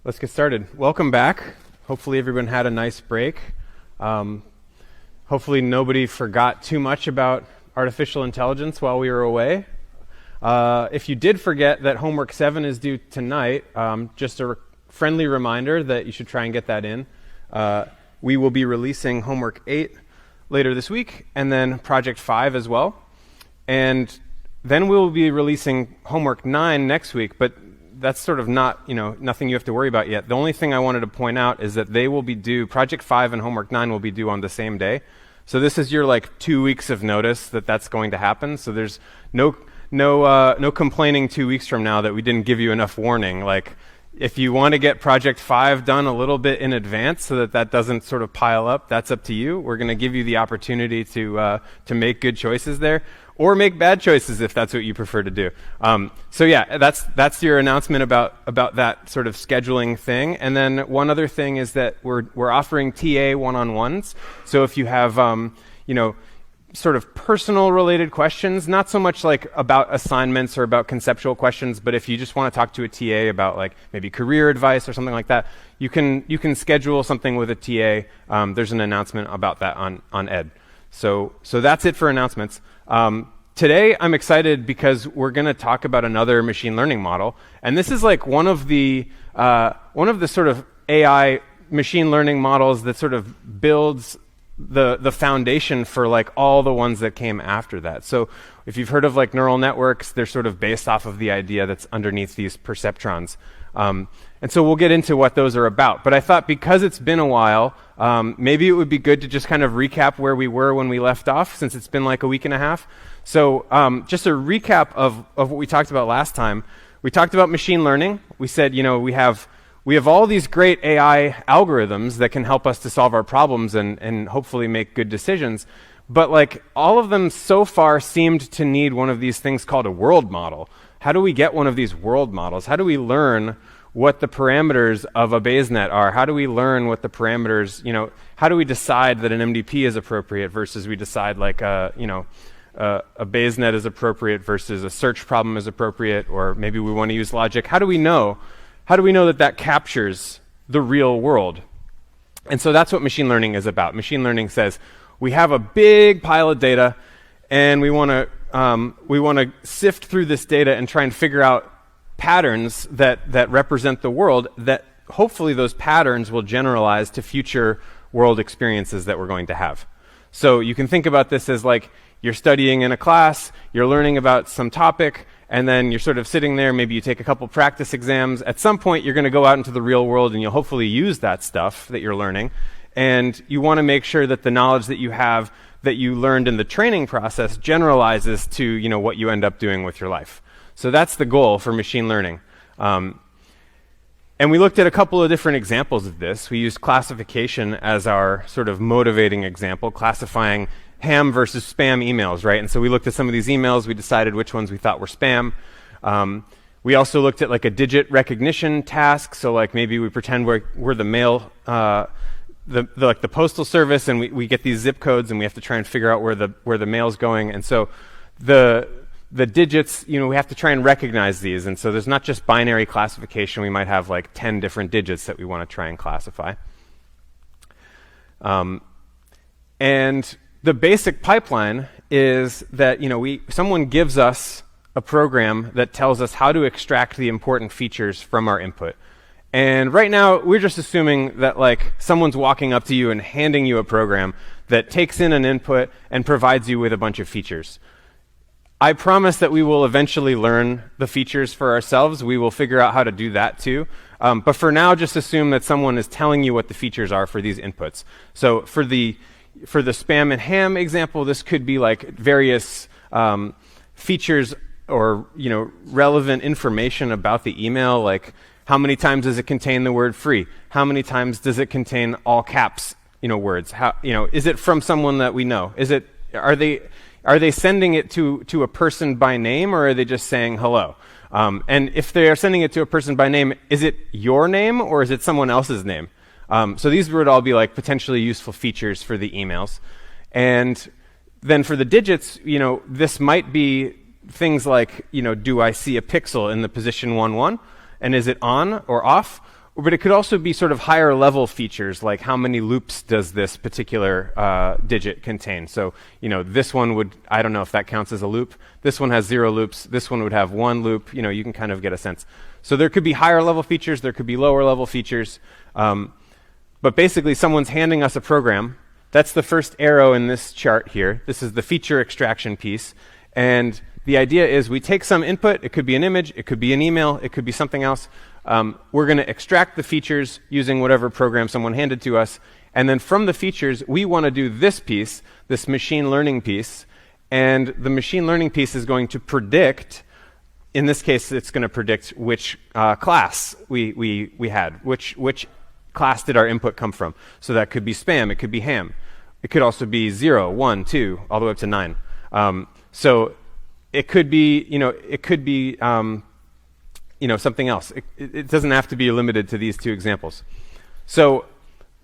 Let's get started. Welcome back. Hopefully everyone had a nice break. Hopefully nobody forgot too much about artificial intelligence while we were away. If you did forget that homework 7 is due tonight, just a friendly reminder that you should try and get that in. We will be releasing homework 8 later this week, and then project 5 as well. And then we'll be releasing homework 9 next week, but that's sort of not, nothing you have to worry about yet. The only thing I wanted to point out is that they will be due, project 5 and homework 9 will be due on the same day. So this is your 2 weeks of notice that that's going to happen. So there's no complaining 2 weeks from now that we didn't give you enough warning. If you want to get project 5 done a little bit in advance so that that doesn't sort of pile up, that's up to you. We're going to give you the opportunity to make good choices there, or make bad choices if that's what you prefer to do. So yeah, that's your announcement about that sort of scheduling thing. And then one other thing is that we're offering TA one-on-ones. So if you have sort of personal related questions, not so much about assignments or about conceptual questions, but if you just want to talk to a TA about maybe career advice or something like that, you can schedule something with a TA. There's an announcement about that on Ed. So that's it for announcements. Today I'm excited because we're going to talk about another machine learning model, and this is one of the sort of AI machine learning models that sort of builds the foundation for all the ones that came after that. So if you've heard of neural networks, they're sort of based off of the idea that's underneath these perceptrons. And so we'll get into what those are about. But I thought because it's been a while, maybe it would be good to just kind of recap where we were when we left off, since it's been a week and a half. So just a recap of what we talked about last time. We talked about machine learning. We said, we have all these great AI algorithms that can help us to solve our problems and hopefully make good decisions. But all of them so far seemed to need one of these things called a world model. How do we get one of these world models? How do we learn what the parameters of a Bayes net are? How do we learn what the parameters, how do we decide that an MDP is appropriate versus we decide a Bayes net is appropriate versus a search problem is appropriate, or maybe we want to use logic? How do we know that captures the real world? And so that's what machine learning is about. Machine learning says we have a big pile of data, and we want to sift through this data and try and figure out patterns that represent the world, that hopefully those patterns will generalize to future world experiences that we're going to have. So you can think about this as you're studying in a class, you're learning about some topic, and then you're sort of sitting there, maybe you take a couple practice exams. At some point, you're going to go out into the real world and you'll hopefully use that stuff that you're learning. And you want to make sure that the knowledge that you have, that you learned in the training process, generalizes to what you end up doing with your life. So that's the goal for machine learning. And we looked at a couple of different examples of this. We used classification as our sort of motivating example, classifying ham versus spam emails, right? And so we looked at some of these emails, we decided which ones we thought were spam. We also looked at a digit recognition task. So maybe we pretend we're the mail, the postal service, and we get these zip codes and we have to try and figure out where the mail's going. And so the digits, we have to try and recognize these. And so there's not just binary classification. We might have 10 different digits that we want to try and classify. And the basic pipeline is that someone gives us a program that tells us how to extract the important features from our input. And right now, we're just assuming that someone's walking up to you and handing you a program that takes in an input and provides you with a bunch of features. I promise that we will eventually learn the features for ourselves. We will figure out how to do that too. But for now, just assume that someone is telling you what the features are for these inputs. So for the spam and ham example, this could be various features or relevant information about the email, how many times does it contain the word free? How many times does it contain all caps words? How is it from someone that we know? Are they sending it to a person by name, or are they just saying hello? And if they are sending it to a person by name, is it your name or is it someone else's name? So these would all be potentially useful features for the emails. And then for the digits, this might be things do I see a pixel in the position 1, 1? And is it on or off? But it could also be sort of higher level features, like how many loops does this particular digit contain. So, this one would, I don't know if that counts as a loop. This one has 0 loops. This one would have 1 loop. You can kind of get a sense. So there could be higher level features. There could be lower level features. But basically, someone's handing us a program. That's the first arrow in this chart here. This is the feature extraction piece. And the idea is we take some input. It could be an image. It could be an email. It could be something else. We're going to extract the features using whatever program someone handed to us. And then from the features, we want to do this piece, this machine learning piece. And the machine learning piece is going to predict, in this case, it's going to predict which class we had, which class did our input come from. So that could be spam. It could be ham. It could also be 0, 1, 2, all the way up to 9. So it could be, something else. It doesn't have to be limited to these two examples. So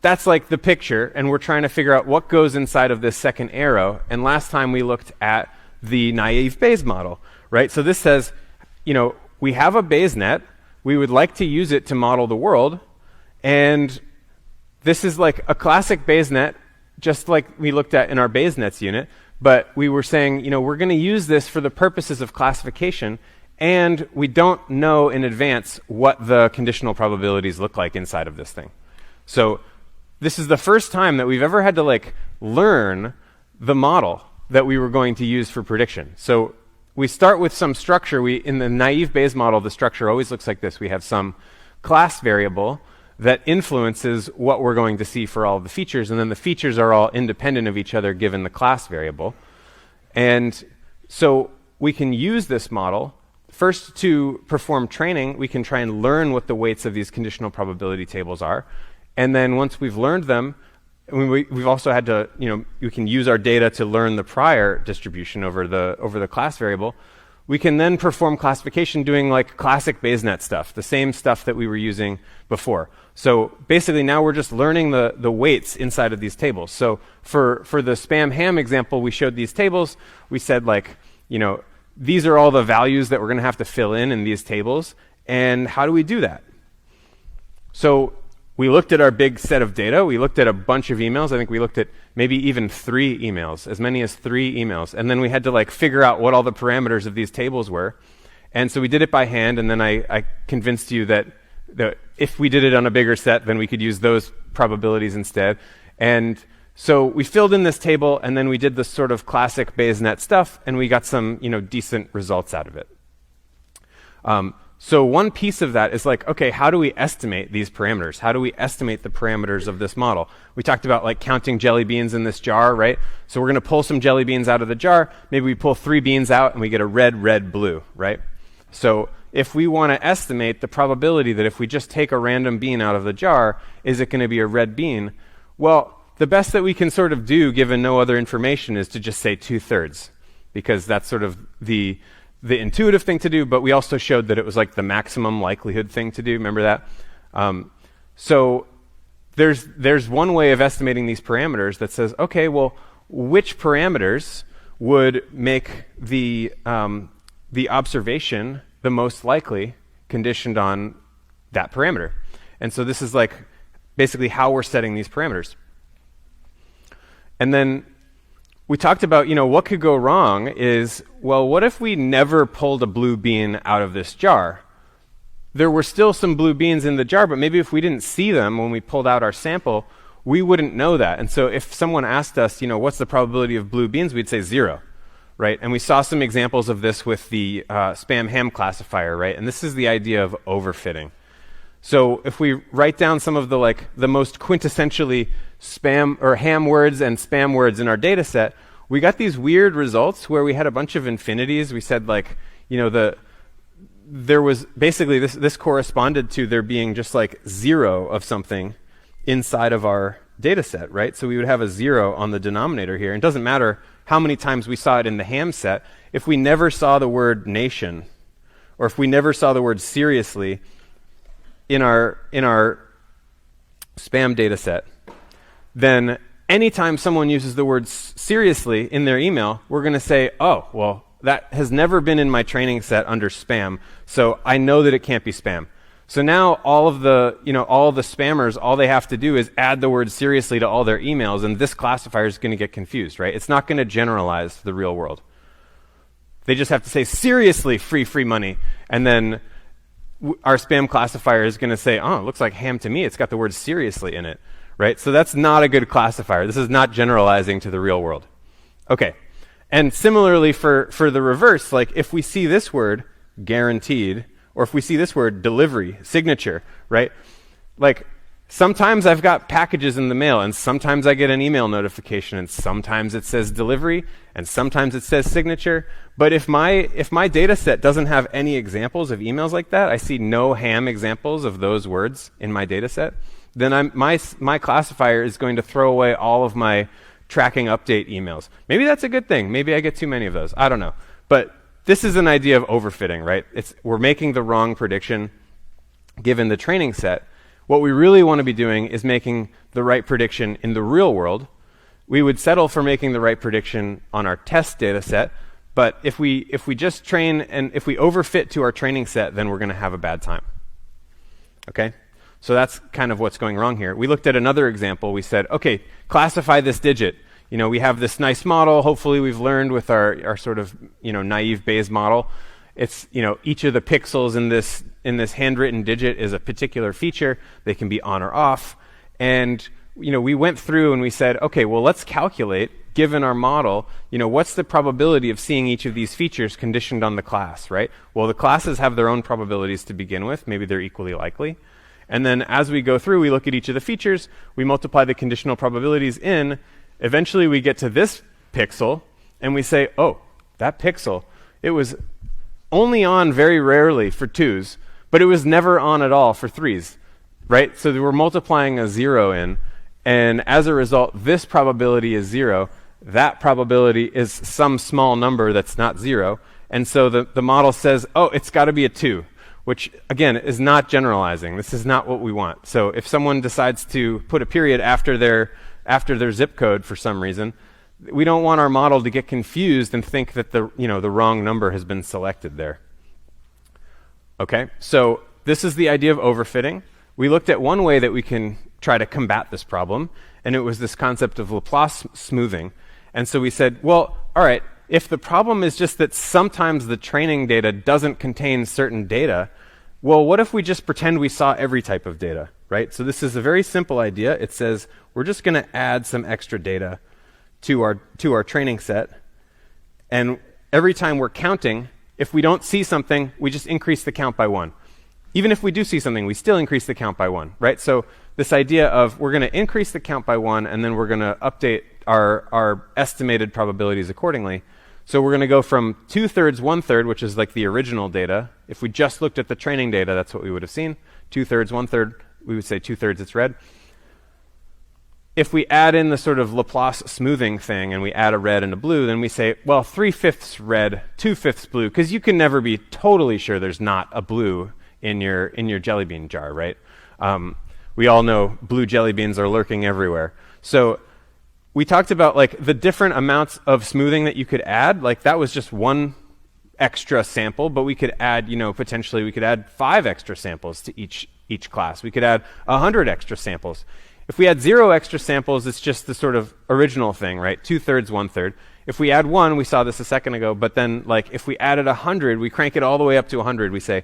that's like the picture, and we're trying to figure out what goes inside of this second arrow. And last time we looked at the naive Bayes model, right? So this says, we have a Bayes net. We would like to use it to model the world. And this is like a classic Bayes net, just like we looked at in our Bayes nets unit. But we were saying, we're going to use this for the purposes of classification. And we don't know in advance what the conditional probabilities look like inside of this thing. So this is the first time that we've ever had to learn the model that we were going to use for prediction. So we start with some structure. In the naive Bayes model, the structure always looks like this. We have some class variable that influences what we're going to see for all of the features, and then the features are all independent of each other given the class variable. And so we can use this model. First, to perform training, we can try and learn what the weights of these conditional probability tables are. And then once we've learned them, we've also had to, we can use our data to learn the prior distribution over the class variable. We can then perform classification doing classic BayesNet stuff, the same stuff that we were using before. So basically now we're just learning the weights inside of these tables. So for the spam ham example, we showed these tables. We said these are all the values that we're going to have to fill in these tables. And how do we do that? So we looked at our big set of data. We looked at a bunch of emails. I think we looked at maybe even 3 emails, as many as 3 emails. And then we had to figure out what all the parameters of these tables were. And so we did it by hand. And then I convinced you that if we did it on a bigger set, then we could use those probabilities instead. And so we filled in this table, and then we did the sort of classic BayesNet stuff, and we got some decent results out of it. So one piece of that is okay, how do we estimate these parameters? How do we estimate the parameters of this model? We talked about counting jelly beans in this jar, right? So we're going to pull some jelly beans out of the jar. Maybe we pull 3 beans out, and we get a red, red, blue, right? So if we want to estimate the probability that if we just take a random bean out of the jar, is it going to be a red bean? Well, the best that we can sort of do, given no other information, is to just say 2/3, because that's sort of the intuitive thing to do, but we also showed that it was the maximum likelihood thing to do. Remember that? So there's one way of estimating these parameters that says, okay, well, which parameters would make the observation the most likely conditioned on that parameter? And so this is basically how we're setting these parameters. And then we talked about, what could go wrong is, well, what if we never pulled a blue bean out of this jar? There were still some blue beans in the jar, but maybe if we didn't see them when we pulled out our sample, we wouldn't know that. And so if someone asked us, what's the probability of blue beans, we'd say 0, right? And we saw some examples of this with the spam ham classifier, right? And this is the idea of overfitting. So if we write down some of the most quintessentially spam or ham words and spam words in our data set, we got these weird results where we had a bunch of infinities. We said there was basically this corresponded to there being just 0 of something inside of our data set, right? So we would have a 0 on the denominator here. It doesn't matter how many times we saw it in the ham set. If we never saw the word nation, or if we never saw the word seriously in our spam data set, then anytime someone uses the word seriously in their email, we're going to say, oh, well, that has never been in my training set under spam, so I know that it can't be spam. So now all of the spammers, all they have to do is add the word seriously to all their emails, and this classifier is going to get confused, right? It's not going to generalize to the real world. They just have to say, seriously, free money. And then our spam classifier is going to say, oh, it looks like ham to me. It's got the word seriously in it, right? So that's not a good classifier. This is not generalizing to the real world. Okay. And similarly for the reverse, like if we see this word, guaranteed, or if we see this word, delivery, signature, right? Like sometimes I've got packages in the mail, and sometimes I get an email notification, and sometimes it says delivery, and sometimes it says signature. But if my data set doesn't have any examples of emails like that, I see no ham examples of those words in my data set, then my classifier is going to throw away all of my tracking update emails. Maybe that's a good thing. Maybe I get too many of those. I don't know. But this is an idea of overfitting, right? We're making the wrong prediction given the training set. What we really want to be doing is making the right prediction in the real world. We would settle for making the right prediction on our test data set, but if we just train and if we overfit to our training set, then we're going to have a bad time. Okay? So that's kind of what's going wrong here. We looked at another example. We said, okay, classify this digit. We have this nice model. Hopefully we've learned with our sort of, naive Bayes model. It's, each of the pixels in this handwritten digit is a particular feature. They can be on or off. And, we went through and we said, okay, well, let's calculate, given our model, what's the probability of seeing each of these features conditioned on the class, right? Well, the classes have their own probabilities to begin with. Maybe they're equally likely. And then as we go through, we look at each of the features, we multiply the conditional probabilities in. Eventually we get to this pixel, and we say, oh, that pixel, it was only on very rarely for 2s, but it was never on at all for 3s, right? So we're multiplying a 0 in, and as a result, this probability is 0. That probability is some small number that's not 0. And so the model says, oh, it's got to be a 2, which, again, is not generalizing. This is not what we want. So if someone decides to put a period after their zip code for some reason, we don't want our model to get confused and think that the wrong number has been selected there. Okay, so this is the idea of overfitting. We looked at one way that we can try to combat this problem, and it was this concept of Laplace smoothing. And so we said, well, all right, if the problem is just that sometimes the training data doesn't contain certain data, well, what if we just pretend we saw every type of data, right? So this is a very simple idea. It says we're just going to add some extra data to our training set, and every time we're counting, if we don't see something, we just increase the count by 1. Even if we do see something, we still increase the count by 1, right? So this idea of we're going to increase the count by 1, and then we're going to update our estimated probabilities accordingly. So we're going to go from 2/3, 1/3, which is like the original data. If we just looked at the training data, that's what we would have seen. 2/3, 1/3, we would say 2/3 it's red. If we add in the sort of Laplace smoothing thing and we add a red and a blue, then we say, well, 3/5 red, 2/5 blue, because you can never be totally sure there's not a blue in your jelly bean jar, right? We all know blue jelly beans are lurking everywhere. So we talked about like the different amounts of smoothing that you could add. Like that was just one extra sample, but we could add, potentially we could add 5 extra samples to each class. We could add 100 extra samples. If we add 0 extra samples, it's just the sort of original thing, right? 2/3, 1/3. If we add 1, we saw this a second ago, but then like if we added 100, we crank it all the way up to 100. We say,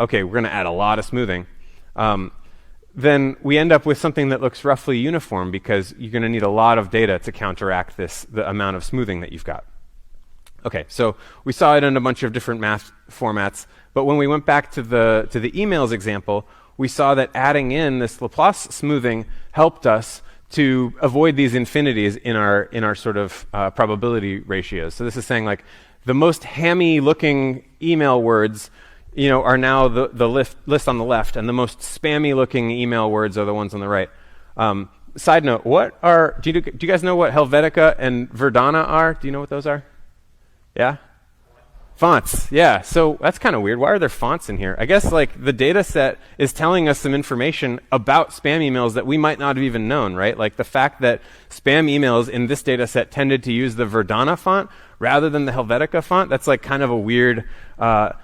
okay, we're going to add a lot of smoothing. Then we end up with something that looks roughly uniform because you're going to need a lot of data to counteract the amount of smoothing that you've got. Okay, so we saw it in a bunch of different math formats, but when we went back to the emails example, we saw that adding in this Laplace smoothing helped us to avoid these infinities in our sort of probability ratios. So this is saying like the most hammy looking email words are now the list on the left, and the most spammy looking email words are the ones on the right. Side note, do you guys know what Helvetica and Verdana are? Do you know what those are? Yeah? Fonts, yeah. So that's kind of weird. Why are there fonts in here? I guess like the data set is telling us some information about spam emails that we might not have even known, right? Like the fact that spam emails in this data set tended to use the Verdana font rather than the Helvetica font. That's like kind of a weird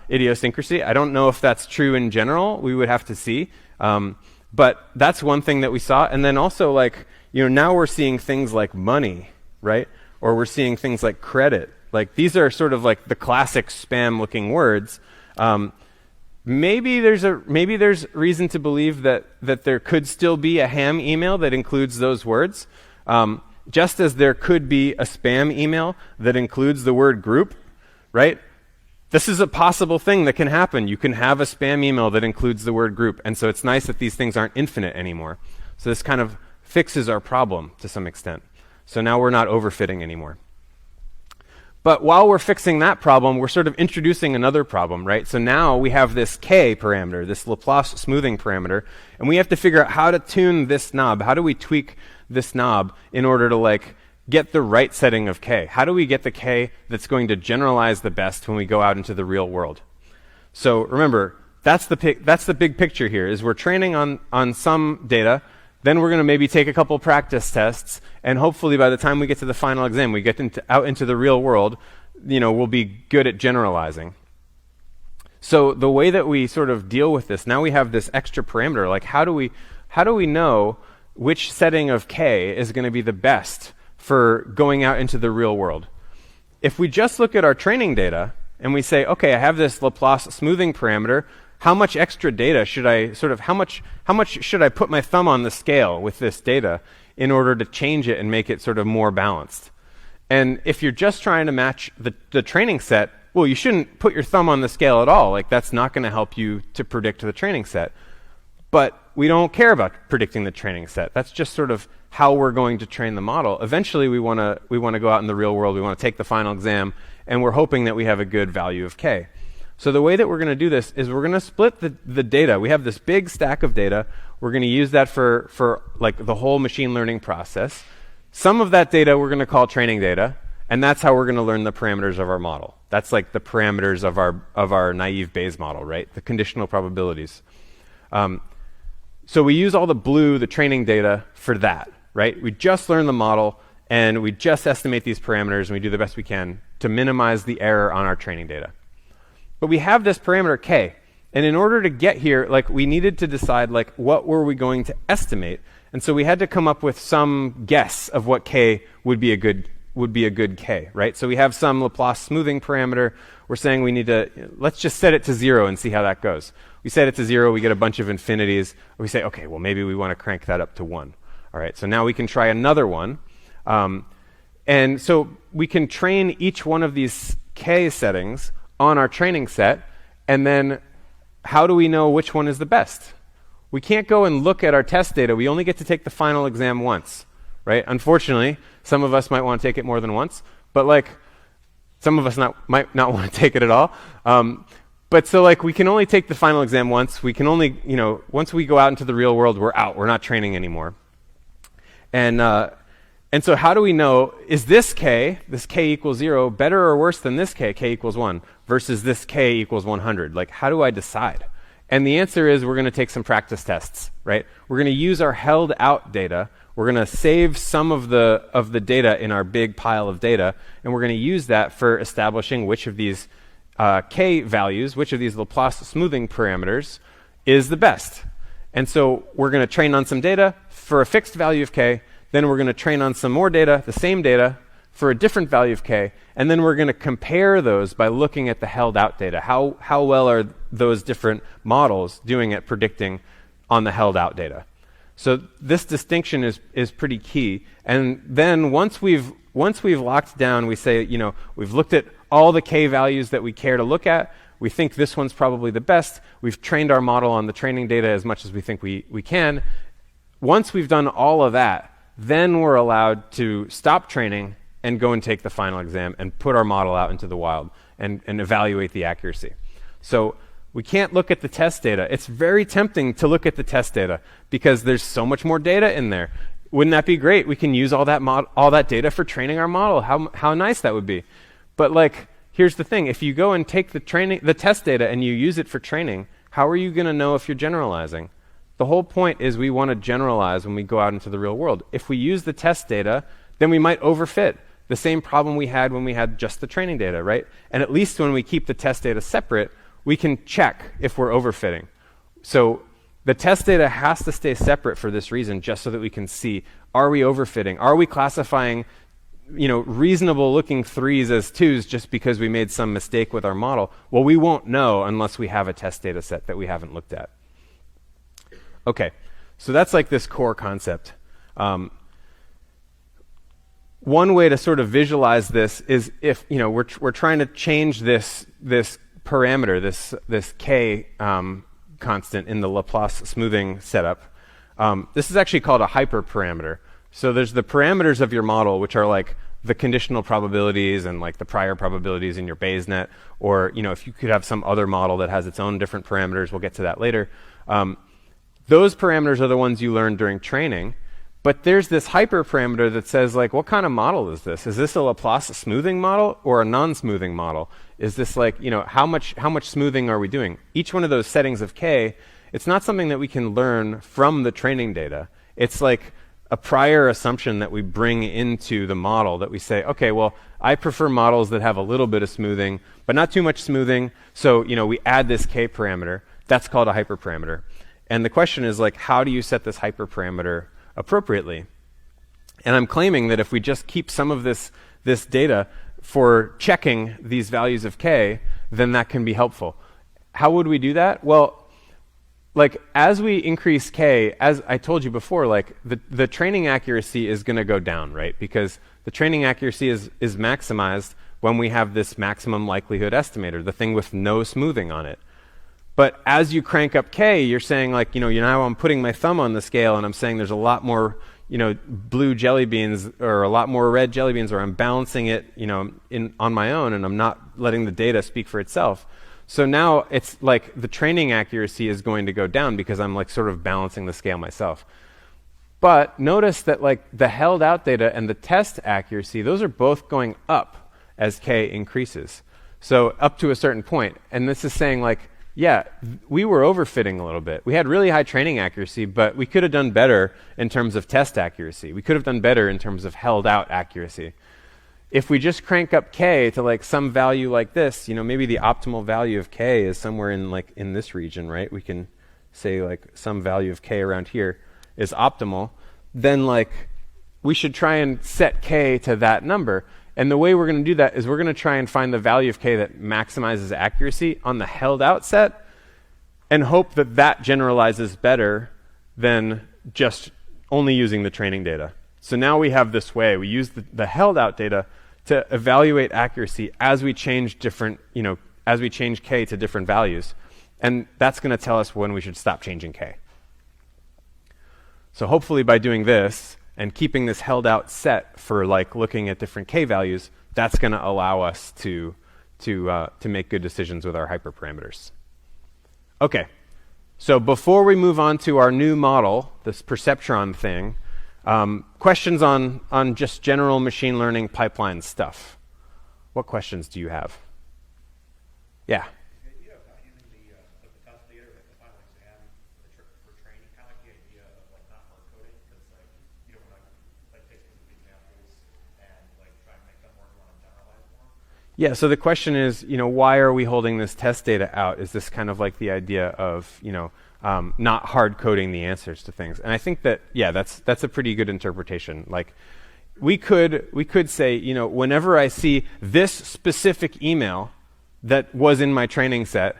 idiosyncrasy. I don't know if that's true in general. We would have to see. But that's one thing that we saw. And then also, like, now we're seeing things like money, right? Or we're seeing things like credit. Like, these are sort of like the classic spam-looking words. Maybe there's reason to believe that there could still be a ham email that includes those words, just as there could be a spam email that includes the word group, right? This is a possible thing that can happen. You can have a spam email that includes the word group, and so it's nice that these things aren't infinite anymore. So this kind of fixes our problem to some extent. So now we're not overfitting anymore. But while we're fixing that problem, we're sort of introducing another problem, right? So now we have this K parameter, this Laplace smoothing parameter, and we have to figure out how to tune this knob. How do we tweak this knob in order to, like, get the right setting of K? How do we get the K that's going to generalize the best when we go out into the real world? So remember, that's the big picture here, is we're training on some data. Then we're going to maybe take a couple practice tests, and hopefully by the time we get to the final exam, we get out into the real world, we'll be good at generalizing. So the way that we sort of deal with this, now we have this extra parameter, like how do we know which setting of K is going to be the best for going out into the real world? If we just look at our training data and we say, okay, I have this Laplace smoothing parameter, how much extra data should I how much should I put my thumb on the scale with this data in order to change it and make it sort of more balanced? And if you're just trying to match the training set, well, you shouldn't put your thumb on the scale at all. Like, that's not going to help you to predict the training set. But we don't care about predicting the training set. That's just sort of how we're going to train the model. Eventually, we want to go out in the real world. We want to take the final exam, and we're hoping that we have a good value of K. So the way that we're going to do this is we're going to split the data. We have this big stack of data. We're going to use that for like the whole machine learning process. Some of that data we're going to call training data, and that's how we're going to learn the parameters of our model. That's like the parameters of our naive Bayes model, right? The conditional probabilities. So we use all the blue, the training data, for that, right? We just learn the model, and we just estimate these parameters, and we do the best we can to minimize the error on our training data. But we have this parameter K, and in order to get here, like, we needed to decide, like, what were we going to estimate, and so we had to come up with some guess of what K would be a good K, right? So we have some Laplace smoothing parameter. We're saying we need to, let's just set it to 0 and see how that goes. We set it to 0, we get a bunch of infinities. We say, okay, well, maybe we want to crank that up to 1. All right, so now we can try another one. And so we can train each one of these K settings on our training set, and then how do we know which one is the best? We can't go and look at our test data. We only get to take the final exam once, right? Unfortunately, some of us might want to take it more than once, but like some of us might not want to take it at all. But so, like, we can only take the final exam once. We can only, once we go out into the real world, we're out. We're not training anymore. And so how do we know, is this K equals 0, better or worse than this K equals 1, versus this K equals 100? Like, how do I decide? And the answer is we're going to take some practice tests, right? We're going to use our held out data. We're going to save some of the data in our big pile of data, and we're going to use that for establishing which of these K values, which of these Laplace smoothing parameters is the best. And so we're going to train on some data for a fixed value of K. Then we're going to train on some more data, the same data, for a different value of K, and then we're going to compare those by looking at the held out data. How well are those different models doing at predicting on the held out data? So this distinction is pretty key. And then once we've locked down, we say, we've looked at all the K values that we care to look at. We think this one's probably the best. We've trained our model on the training data as much as we think we can. Once we've done all of that, then we're allowed to stop training and go and take the final exam and put our model out into the wild and evaluate the accuracy. So we can't look at the test data. It's very tempting to look at the test data because there's so much more data in there. Wouldn't that be great? We can use all that data for training our model. How nice that would be. But like, here's the thing. If you go and take the test data and you use it for training, how are you going to know if you're generalizing? The whole point is we want to generalize when we go out into the real world. If we use the test data, then we might overfit. the same problem we had when we had just the training data, right? And at least when we keep the test data separate, we can check if we're overfitting. So the test data has to stay separate for this reason, just so that we can see, are we overfitting? Are we classifying, reasonable looking 3s as 2s just because we made some mistake with our model? Well, we won't know unless we have a test data set that we haven't looked at. Okay, so that's like this core concept. One way to sort of visualize this is if we're trying to change this parameter, this k constant in the Laplace smoothing setup. This is actually called a hyperparameter. So there's the parameters of your model, which are like the conditional probabilities and like the prior probabilities in your Bayes net, or if you could have some other model that has its own different parameters. We'll get to that later. Those parameters are the ones you learned during training. But there's this hyperparameter that says, like, what kind of model is this? Is this a Laplace smoothing model or a non-smoothing model? Is this like, how much smoothing are we doing? Each one of those settings of k, it's not something that we can learn from the training data. It's like a prior assumption that we bring into the model that we say, okay, well, I prefer models that have a little bit of smoothing, but not too much smoothing. So, we add this k parameter. That's called a hyperparameter. And the question is, like, how do you set this hyperparameter appropriately? And I'm claiming that if we just keep some of this data for checking these values of k, then that can be helpful. How would we do that? Well, like as we increase k, as I told you before, like the training accuracy is going to go down, right? Because the training accuracy is maximized when we have this maximum likelihood estimator, the thing with no smoothing on it. But as you crank up k, you're saying like, now I'm putting my thumb on the scale and I'm saying there's a lot more, blue jelly beans or a lot more red jelly beans, or I'm balancing it, on my own, and I'm not letting the data speak for itself. So now it's like the training accuracy is going to go down because I'm like sort of balancing the scale myself. But notice that like the held out data and the test accuracy, those are both going up as k increases. So up to a certain point. And this is saying like, yeah, we were overfitting a little bit. We had really high training accuracy, but we could have done better in terms of test accuracy. We could have done better in terms of held out accuracy. If we just crank up k to like some value like this, maybe the optimal value of k is somewhere in this region, right? We can say like some value of k around here is optimal. Then like we should try and set k to that number. And the way we're going to do that is we're going to try and find the value of k that maximizes accuracy on the held out set and hope that that generalizes better than just only using the training data. So now we have this way. We use the held out data to evaluate accuracy as we change different, as we change k to different values. And that's going to tell us when we should stop changing k. So hopefully by doing this, and keeping this held out set for like looking at different k values, that's going to allow us to make good decisions with our hyperparameters. Okay, so before we move on to our new model, this perceptron thing, questions on just general machine learning pipeline stuff. What questions do you have? Yeah. Yeah, so the question is, why are we holding this test data out? Is this kind of like the idea of, not hard coding the answers to things? And I think that, yeah, that's a pretty good interpretation. Like, we could say, whenever I see this specific email that was in my training set,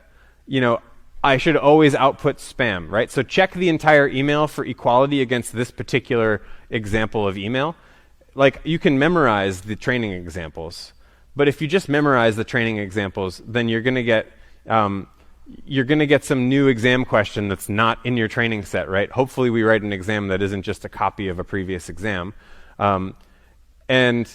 I should always output spam, right? So check the entire email for equality against this particular example of email. Like, you can memorize the training examples. But if you just memorize the training examples, then you're going to get some new exam question that's not in your training set, right? Hopefully we write an exam that isn't just a copy of a previous exam. And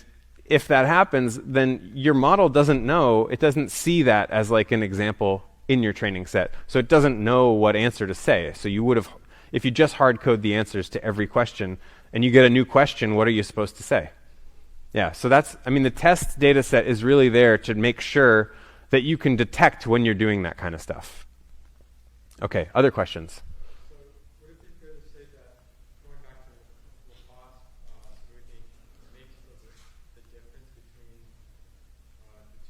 if that happens, then your model doesn't know, it doesn't see that as like an example in your training set. So it doesn't know what answer to say. So you would have, if you just hard code the answers to every question and you get a new question, what are you supposed to say? Yeah, so the test data set is really there to make sure that you can detect when you're doing that kind of stuff. Okay, other questions? So would it be fair to say that going back to Laplace smoothing makes the difference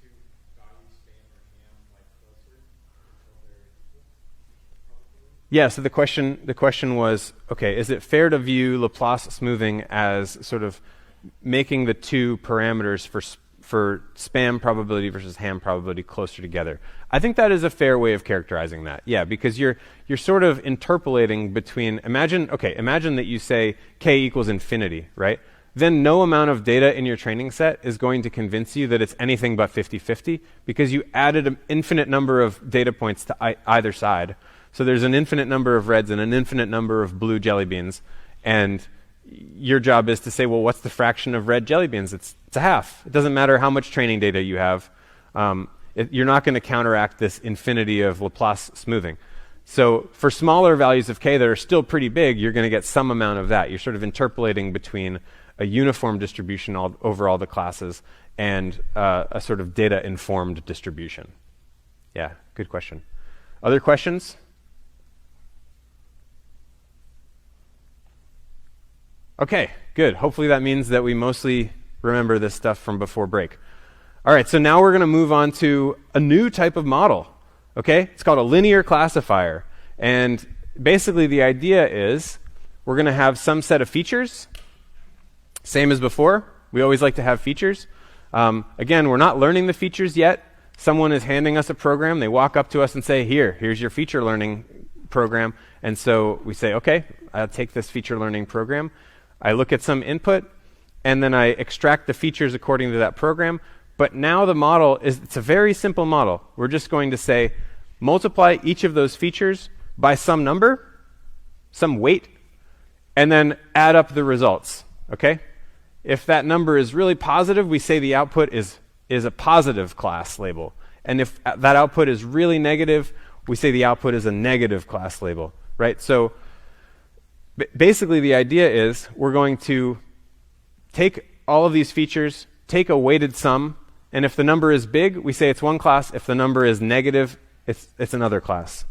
to value spam or ham like closer until they're equal? Probability? Yeah, so the question was, okay, is it fair to view Laplace smoothing as sort of making the two parameters for spam probability versus ham probability closer together? I think that is a fair way of characterizing that. Yeah, because you're sort of interpolating between, imagine that you say k equals infinity, right? Then no amount of data in your training set is going to convince you that it's anything but 50-50 because you added an infinite number of data points to either side. So there's an infinite number of reds and an infinite number of blue jelly beans, and your job is to say, well, what's the fraction of red jelly beans? It's a half. It doesn't matter how much training data you have. You're not going to counteract this infinity of Laplace smoothing. So for smaller values of k that are still pretty big, you're going to get some amount of that. You're sort of interpolating between a uniform distribution over all the classes and a sort of data-informed distribution. Yeah, good question. Other questions? Okay, good. Hopefully that means that we mostly remember this stuff from before break. All right, so now we're going to move on to a new type of model. Okay, it's called a linear classifier. And basically the idea is we're going to have some set of features, same as before. We always like to have features. Again, we're not learning the features yet. Someone is handing us a program. They walk up to us and say, here's your feature learning program. And so we say, okay, I'll take this feature learning program. I look at some input, and then I extract the features according to that program. But now the model it's a very simple model. We're just going to say, multiply each of those features by some number, some weight, and then add up the results. Okay? If that number is really positive, we say the output is a positive class label. And if that output is really negative, we say the output is a negative class label. Right? So basically the idea is we're going to take all of these features, take a weighted sum, and if the number is big, we say it's one class. If the number is negative, it's another class.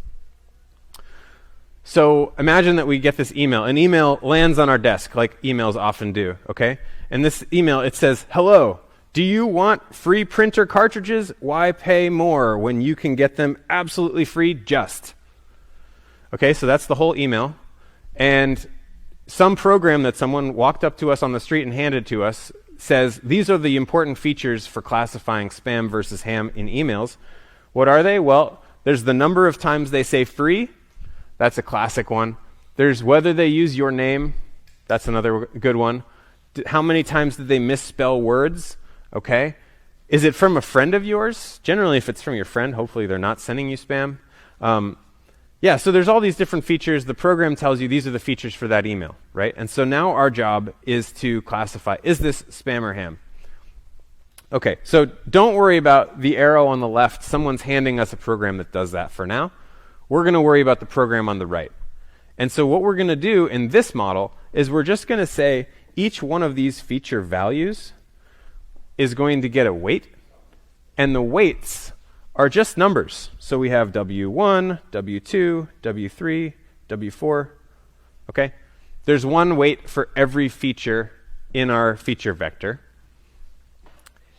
So imagine that we get this email. An email lands on our desk, like emails often do, okay? And this email, it says, hello, do you want free printer cartridges? Why pay more when you can get them absolutely free just? Okay, so that's the whole email. And some program that someone walked up to us on the street and handed to us says, these are the important features for classifying spam versus ham in emails. What are they? Well, there's the number of times they say free. That's a classic one. There's whether they use your name. That's another good one. How many times did they misspell words? Okay. Is it from a friend of yours? Generally, if it's from your friend, hopefully they're not sending you spam. Yeah, so there's all these different features. The program tells you these are the features for that email, right? And so now our job is to classify, is this spam or ham? Okay, so don't worry about the arrow on the left. Someone's handing us a program that does that for now. We're going to worry about the program on the right. And so what we're going to do in this model is we're just going to say each one of these feature values is going to get a weight, and the weights are just numbers. So we have W1, W2, W3, W4. Okay? There's one weight for every feature in our feature vector.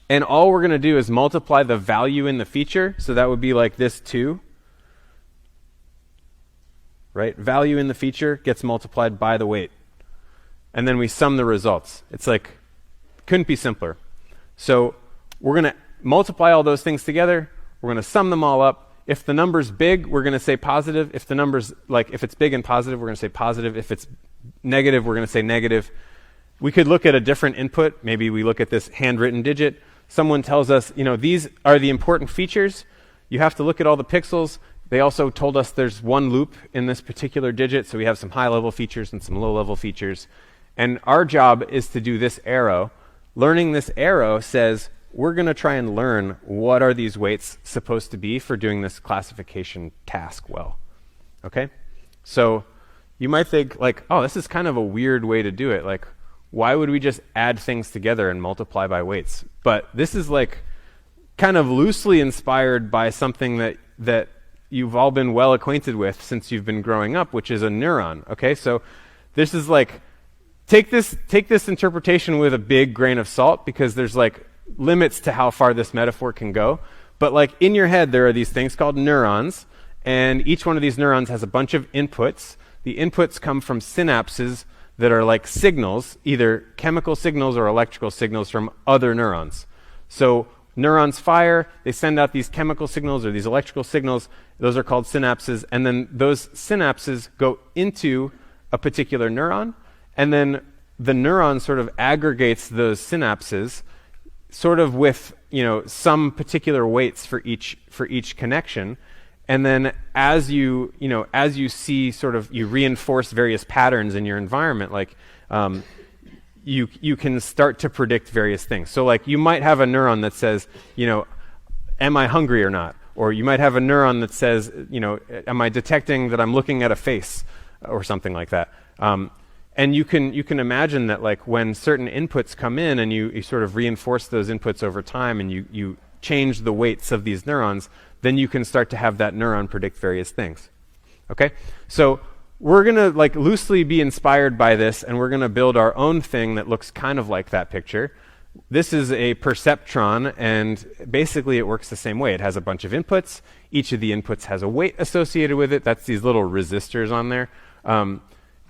And all we're going to do is multiply the value in the feature. So that would be like this 2. Right? Value in the feature gets multiplied by the weight. And then we sum the results. It's like, couldn't be simpler. So we're going to multiply all those things together. We're going to sum them all up. If the number's big, we're going to say positive. If the number's if it's big and positive, we're going to say positive. If it's negative, we're going to say negative. We could look at a different input. Maybe we look at this handwritten digit. Someone tells us, these are the important features. You have to look at all the pixels. They also told us there's one loop in this particular digit, so we have some high-level features and some low-level features. And our job is to do this arrow. Learning this arrow says, we're going to try and learn what are these weights supposed to be for doing this classification task well. Okay? So you might think, this is kind of a weird way to do it. Why would we just add things together and multiply by weights? But this is kind of loosely inspired by something that you've all been well acquainted with since you've been growing up, which is a neuron. Okay? So this is take this interpretation with a big grain of salt, because there's limits to how far this metaphor can go. But like in your head, there are these things called neurons, and each one of these neurons has a bunch of inputs. The inputs come from synapses that are like signals, either chemical signals or electrical signals from other neurons. So neurons fire, they send out these chemical signals or these electrical signals. Those are called synapses. And then those synapses go into a particular neuron. And then the neuron sort of aggregates those synapses sort of with, some particular weights for each connection. And then as you see sort of, you reinforce various patterns in your environment, like you can start to predict various things. So like you might have a neuron that says, am I hungry or not? Or you might have a neuron that says, am I detecting that I'm looking at a face or something like that? And you can imagine that like when certain inputs come in and you sort of reinforce those inputs over time and you change the weights of these neurons, then you can start to have that neuron predict various things. Okay? So we're going to like loosely be inspired by this, and we're going to build our own thing that looks kind of like that picture. This is a perceptron, and basically it works the same way. It has a bunch of inputs. Each of the inputs has a weight associated with it. That's these little resistors on there.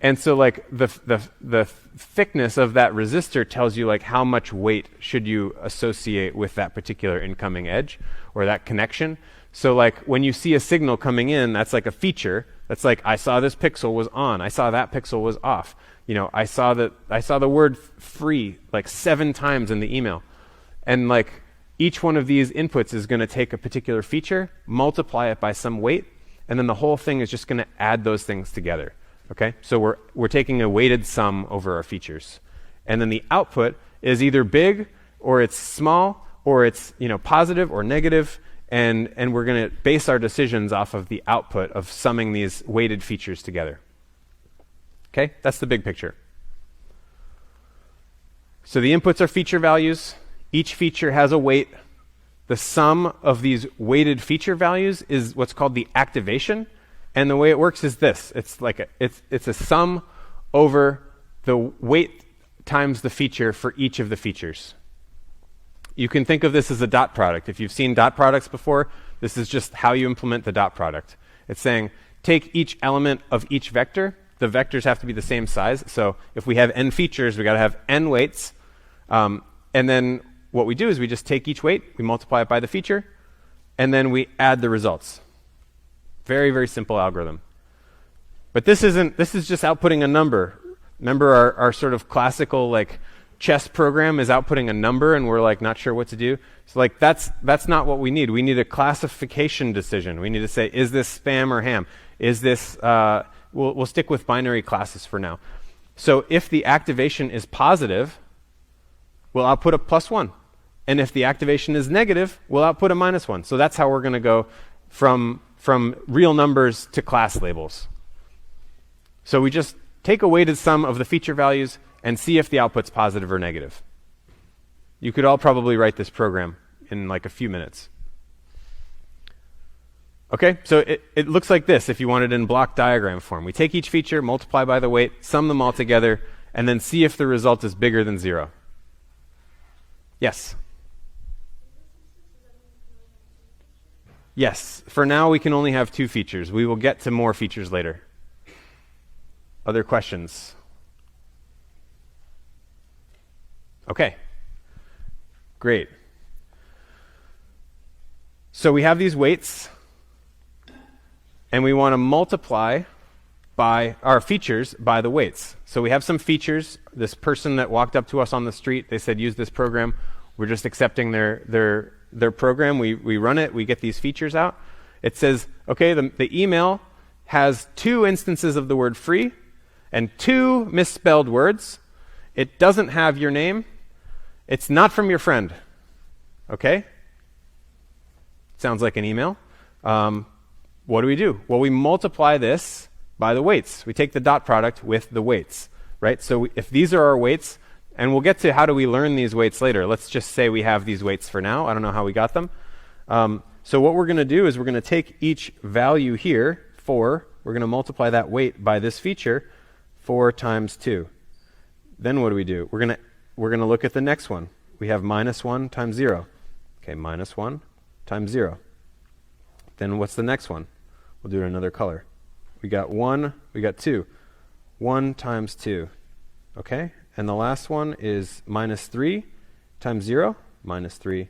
And so like the thickness of that resistor tells you like how much weight should you associate with that particular incoming edge or that connection. So like when you see a signal coming in, that's like a feature. That's like, I saw this pixel was on. I saw that pixel was off. I saw the word free like 7 times in the email. And like each one of these inputs is going to take a particular feature, multiply it by some weight, and then the whole thing is just going to add those things together. Okay? So we're taking a weighted sum over our features. And then the output is either big or it's small or it's, positive or negative. And we're going to base our decisions off of the output of summing these weighted features together. Okay? That's the big picture. So the inputs are feature values. Each feature has a weight. The sum of these weighted feature values is what's called the activation. And the way it works is this. It's like it's a sum over the weight times the feature for each of the features. You can think of this as a dot product. If you've seen dot products before, this is just how you implement the dot product. It's saying, take each element of each vector. The vectors have to be the same size. So if we have n features, we got to have n weights. And then what we do is we just take each weight, we multiply it by the feature, and then we add the results. Very, very simple algorithm. But this is just outputting a number. Remember our sort of classical like chess program is outputting a number and we're like not sure what to do. So like that's not what we need. We need a classification decision. We need to say, is this spam or ham? Is this we'll stick with binary classes for now. So if the activation is positive, we'll output a +1. And if the activation is negative, we'll output a -1. So that's how we're going to go from real numbers to class labels. So we just take a weighted sum of the feature values and see if the output's positive or negative. You could all probably write this program in like a few minutes. Okay, so it looks like this if you want it in block diagram form. We take each feature, multiply by the weight, sum them all together, and then see if the result is bigger than 0. Yes? Yes, for now we can only have 2 features. We will get to more features later. Other questions? Okay, great. So we have these weights, and we want to multiply by our features by the weights. So we have some features. This person that walked up to us on the street, they said, use this program. We're just accepting their program. We run it. We get these features out. It says, okay, the email has 2 instances of the word free and 2 misspelled words. It doesn't have your name. It's not from your friend. Okay? Sounds like an email. What do? Well, we multiply this by the weights. We take the dot product with the weights, right? So if these are our weights, and we'll get to how do we learn these weights later. Let's just say we have these weights for now. I don't know how we got them. So what we're going to do is we're going to take each value here, 4. We're going to multiply that weight by this feature, 4 times 2. Then what do? We're going to look at the next one. we have minus 1 times 0. Okay, minus 1 times 0. Then what's the next one? We'll do it in another color. We got 1, we got 2. 1 times 2. Okay, and the last one is minus 3 times 0. Minus 3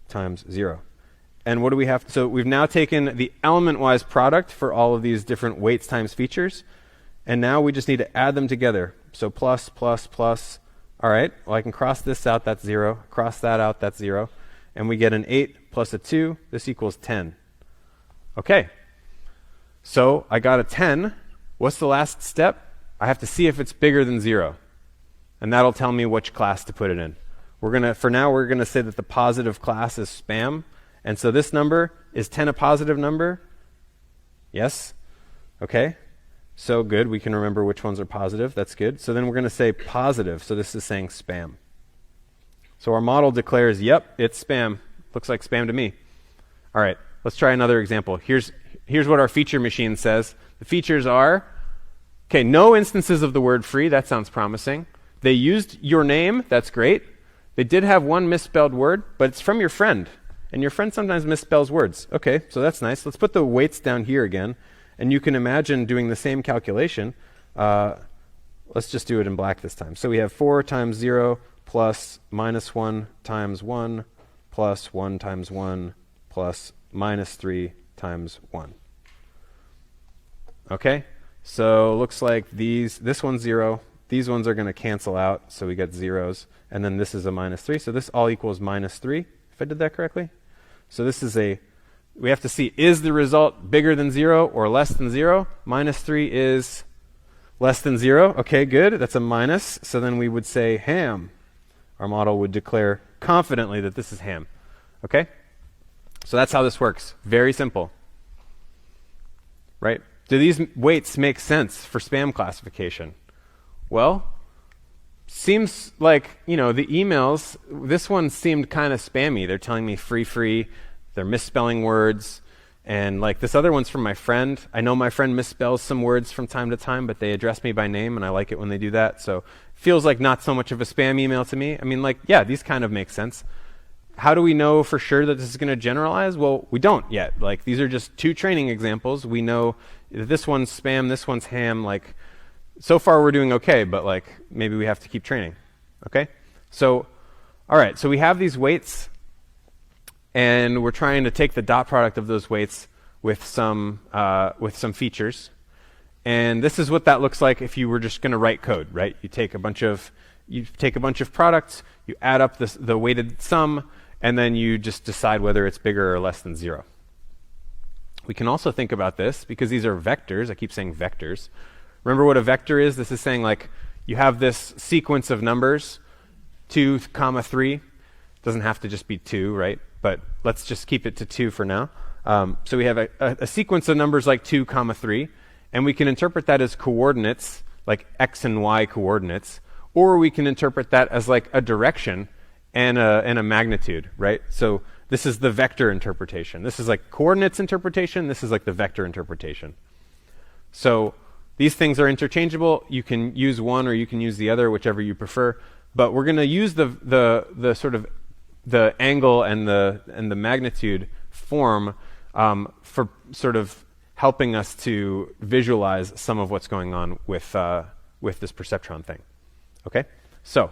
times 0. And what do we have? So we've now taken the element-wise product for all of these different weights times features, and now we just need to add them together. So plus, plus, plus. All right, well, I can cross this out, that's 0. Cross that out, that's 0. And we get an 8 plus a 2. This equals 10. Okay, so I got a 10. What's the last step? I have to see if it's bigger than 0. And that'll tell me which class to put it in. For now, we're going to say that the positive class is spam. And so this number, is 10 a positive number? Yes? Okay. So good. We can remember which ones are positive. That's good. So then we're going to say positive. So this is saying spam. So our model declares, yep, it's spam. Looks like spam to me. All right. Let's try another example. Here's what our feature machine says. The features are, okay, no instances of the word free. That sounds promising. They used your name. That's great. They did have one misspelled word, but it's from your friend. And your friend sometimes misspells words. Okay, so that's nice. Let's put the weights down here again. And you can imagine doing the same calculation. Let's just do it in black this time. So we have 4 times 0 plus minus 1 times 1 plus 1 times 1 plus minus 3 times 1. Okay, so looks like this one's 0. These ones are going to cancel out, so we get zeros. And then this is a minus 3. So this all equals minus 3, if I did that correctly. So this is we have to see, is the result bigger than 0 or less than 0? Minus 3 is less than 0. Okay, good. That's a minus. So then we would say ham. Our model would declare confidently that this is ham. Okay? So that's how this works. Very simple. Right? Do these weights make sense for spam classification? Well, seems like, the emails, this one seemed kind of spammy. They're telling me free, they're misspelling words, and like this other one's from my friend. I know my friend misspells some words from time to time, but they address me by name, and I like it when they do that. So feels like not so much of a spam email to me. I mean, yeah, these kind of make sense. How do we know for sure that this is going to generalize? Well, we don't yet. Like, these are just 2 training examples. We know that this one's spam, this one's ham, so far we're doing okay, but maybe we have to keep training. Okay? So, all right, so we have these weights, and we're trying to take the dot product of those weights with some features. And this is what that looks like if you were just going to write code, right? You take a bunch of products, you add up the weighted sum, and then you just decide whether it's bigger or less than 0. We can also think about this, because these are vectors. I keep saying vectors. Remember what a vector is? This is saying you have this sequence of numbers, 2, 3. Doesn't have to just be 2, right? But let's just keep it to 2 for now. So we have a sequence of numbers like 2, 3, and we can interpret that as coordinates, like x and y coordinates, or we can interpret that as a direction and a magnitude, right? So this is the vector interpretation. This is coordinates interpretation. This is the vector interpretation. So these things are interchangeable. You can use one or you can use the other, whichever you prefer. But we're going to use the sort of the angle and the magnitude form for sort of helping us to visualize some of what's going on with this perceptron thing. Okay, so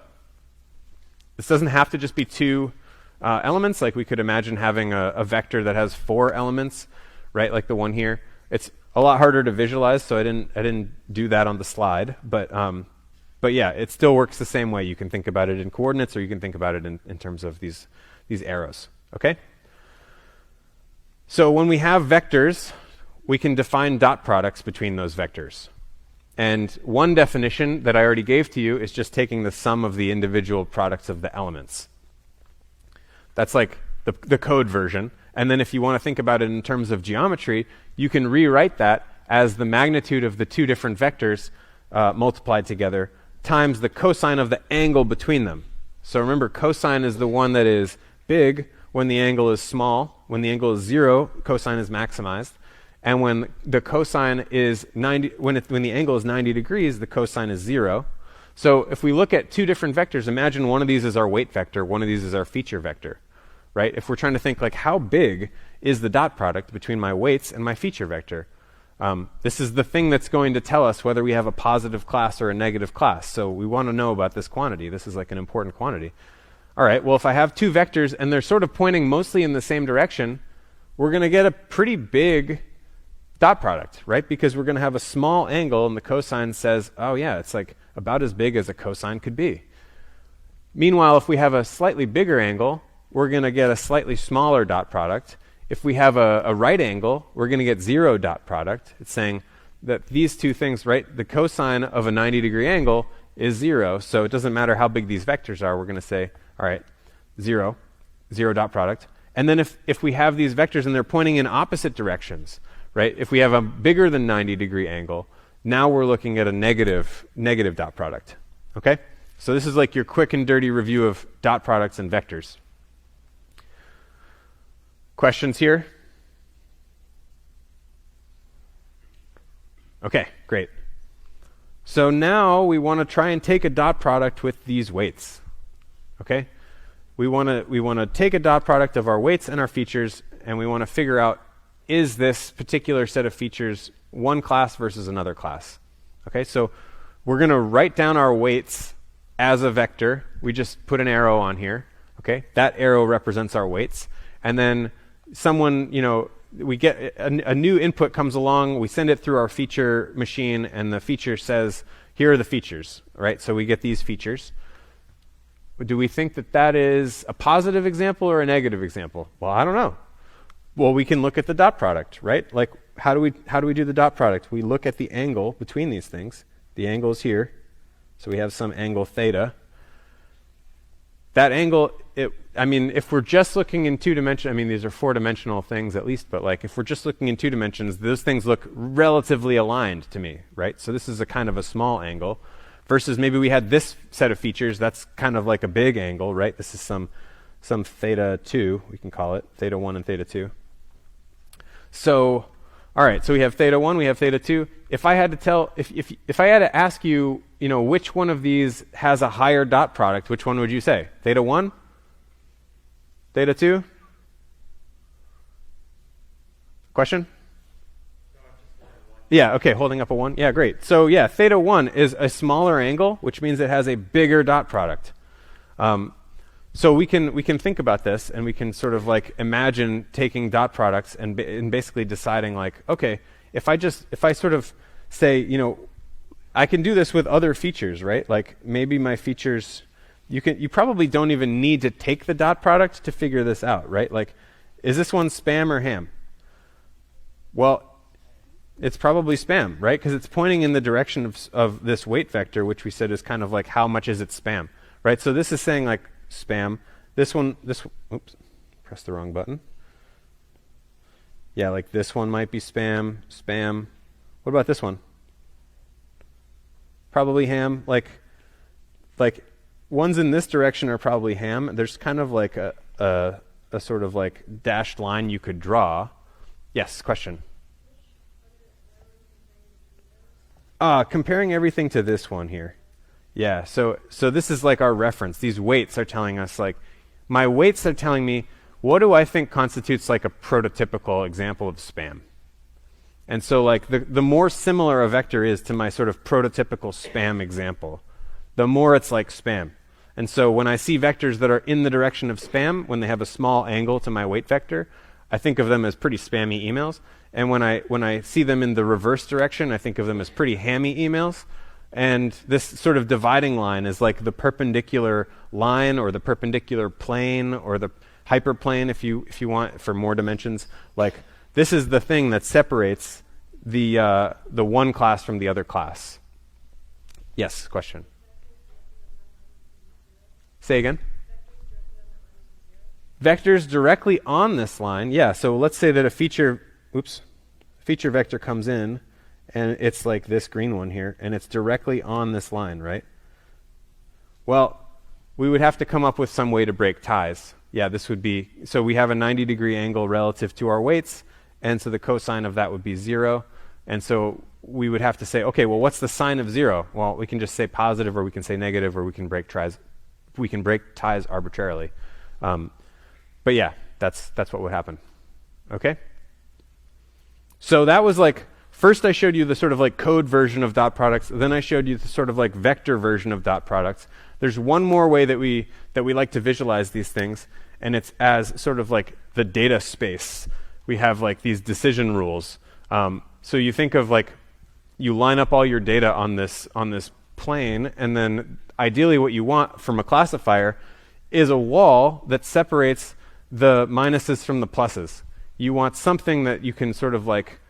this doesn't have to just be 2 elements. We could imagine having a vector that has 4 elements, right? Like the one here. It's a lot harder to visualize, so I didn't do that on the slide. But yeah, it still works the same way. You can think about it in coordinates, or you can think about it in terms of these arrows. Okay. So when we have vectors, we can define dot products between those vectors. And one definition that I already gave to you is just taking the sum of the individual products of the elements. That's the code version. And then if you want to think about it in terms of geometry, you can rewrite that as the magnitude of the 2 different vectors multiplied together times the cosine of the angle between them. So remember, cosine is the one that is big when the angle is small. When the angle is 0, cosine is maximized. And when the cosine is 90, when the angle is 90 degrees, the cosine is 0. So if we look at two different vectors, imagine one of these is our weight vector, one of these is our feature vector, right? If we're trying to think like how big is the dot product between my weights and my feature vector, this is the thing that's going to tell us whether we have a positive class or a negative class. So we want to know about this quantity. This is like an important quantity. All right, well, if I have two vectors and they're sort of pointing mostly in the same direction, we're going to get a pretty big dot product, right? Because we're going to have a small angle and the cosine says, oh yeah, it's like about as big as a cosine could be. Meanwhile, if we have a slightly bigger angle, we're going to get a slightly smaller dot product. If we have a right angle, we're going to get 0 dot product. It's saying that these two things, right? The cosine of a 90-degree angle is 0, so it doesn't matter how big these vectors are. We're going to say, all right, 0 dot product. And then if we have these vectors and they're pointing in opposite directions, right? If we have a bigger than 90-degree angle, now we're looking at a negative dot product. Okay? So this is like your quick and dirty review of dot products and vectors. Questions here? Okay, great. So now we want to try and take a dot product with these weights. Okay? We want to take a dot product of our weights and our features, and we want to figure out, is this particular set of features one class versus another class? Okay, so we're going to write down our weights as a vector. We just put an arrow on here. Okay, that arrow represents our weights. And then someone, we get a new input comes along, we send it through our feature machine, and the feature says, here are the features, right? So we get these features. Do we think that that is a positive example or a negative example? Well, I don't know. Well, we can look at the dot product, right? Like, how do we do the dot product? We look at the angle between these things. The angle is here, so we have some angle theta. That angle, if we're just looking in 2 dimensions, these are 4-dimensional things at least, but like if we're just looking in 2 dimensions, those things look relatively aligned to me, right? So this is a kind of a small angle, versus maybe we had this set of features, that's kind of like a big angle, right? This is some theta 2, we can call it, theta 1 and theta 2. So, all right, so we have theta 1, we have theta 2. If I had to ask you, which one of these has a higher dot product, which one would you say? Theta 1? Theta 2? Question? Yeah, okay, holding up a 1. Yeah, great. So yeah, theta 1 is a smaller angle, which means it has a bigger dot product. So we can think about this, and we can sort of like imagine taking dot products and basically deciding like, okay, if I sort of say, I can do this with other features, right? Like maybe my features, you probably don't even need to take the dot product to figure this out, right? Like, is this one spam or ham? Well, it's probably spam, right? Because it's pointing in the direction of this weight vector, which we said is kind of like how much is it spam, right? So this is saying like spam. Oops, pressed the wrong button. Yeah, like this one might be spam. What about this one? Probably ham. Like ones in this direction are probably ham. There's kind of like a sort of like dashed line you could draw. Yes, question. Comparing everything to this one here. Yeah, so this is like our reference. These weights are telling us like, my weights are telling me, what do I think constitutes like a prototypical example of spam? And so like the more similar a vector is to my sort of prototypical spam example, the more it's like spam. And so when I see vectors that are in the direction of spam, when they have a small angle to my weight vector, I think of them as pretty spammy emails. And when I see them in the reverse direction, I think of them as pretty hammy emails. And this sort of dividing line is like the perpendicular line or the perpendicular plane or the hyperplane if you want for more dimensions. Like this is the thing that separates the one class from the other class. Yes, question. Say again. Vectors directly on this line. Yeah, so let's say that a feature vector comes in and it's like this green one here, and it's directly on this line, right? Well, we would have to come up with some way to break ties. Yeah, this would be, so we have a 90-degree angle relative to our weights, and so the cosine of that would be 0. And so we would have to say, okay, well, what's the sign of 0? Well, we can just say positive, or we can say negative, or we can break ties arbitrarily. But yeah, that's what would happen. Okay? So that was like, first I showed you the sort of like code version of dot products, then I showed you the sort of like vector version of dot products. There's one more way that we like to visualize these things, and it's as sort of like the data space. We have like these decision rules. So you think of like, you line up all your data on this plane, and then ideally what you want from a classifier is a wall that separates the minuses from the pluses. You want something that you can sort of like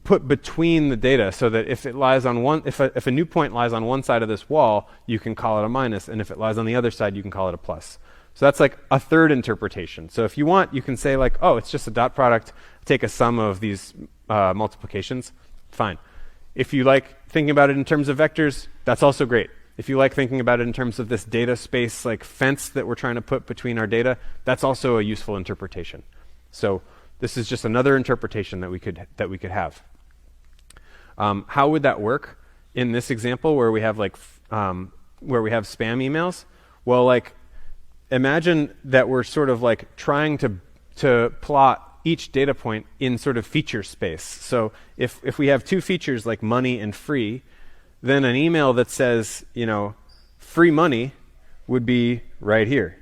put between the data, so that if it lies on if a new point lies on one side of this wall, you can call it a minus, and if it lies on the other side, you can call it a plus. So that's like a third interpretation. So if you want, you can say like, oh, it's just a dot product, take a sum of these multiplications. Fine. If you like thinking about it in terms of vectors, that's also great. If you like thinking about it in terms of this data space like fence that we're trying to put between our data, that's also a useful interpretation. So this is just another interpretation that we could have. How would that work in this example where we have like where we have spam emails? Well, like, imagine that we're sort of like trying to plot each data point in sort of feature space. So if we have two features like money and free, then an email that says, free money would be right here,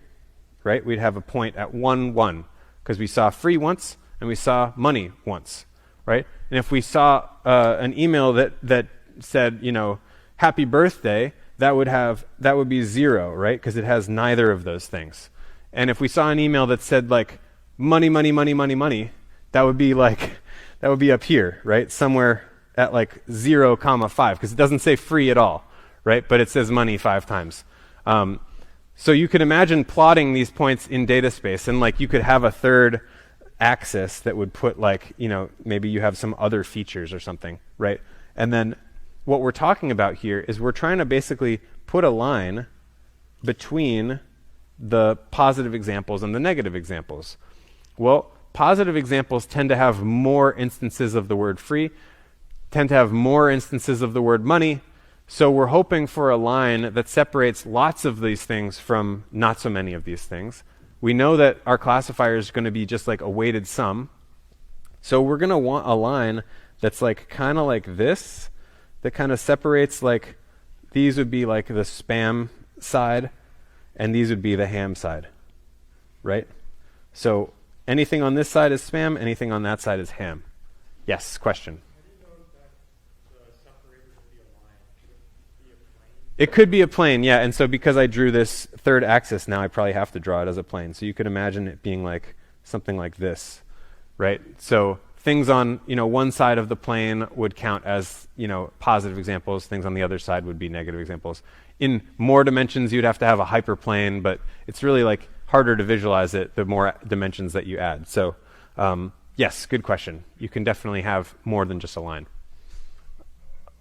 right? We'd have a point at 1, 1, because we saw free once and we saw money once, right? And if we saw an email that said, happy birthday, that would be 0, right? Because it has neither of those things. And if we saw an email that said like money, money, money, money, money, that would be up here, right? Somewhere at like 0, 5, because it doesn't say free at all, right? But it says money 5 times. So you could imagine plotting these points in data space, and like you could have a third axis that would put like, maybe you have some other features or something, right? And then what we're talking about here is we're trying to basically put a line between the positive examples and the negative examples. Well, positive examples tend to have more instances of the word free, tend to have more instances of the word money, so we're hoping for a line that separates lots of these things from not so many of these things. We know that our classifier is going to be just like a weighted sum, so we're going to want a line that's like kind of like this, that kind of separates, like these would be like the spam side, and these would be the ham side, right? So anything on this side is spam, anything on that side is ham. Yes, question? How do you know that the separator would be a line? Should it be a plane? It could be a plane, yeah. And so because I drew this third axis, now I probably have to draw it as a plane. So you could imagine it being like something like this, right? So things on one side of the plane would count as positive examples. Things on the other side would be negative examples. In more dimensions, you'd have to have a hyperplane, but it's really like harder to visualize it the more dimensions that you add. So yes, good question. You can definitely have more than just a line.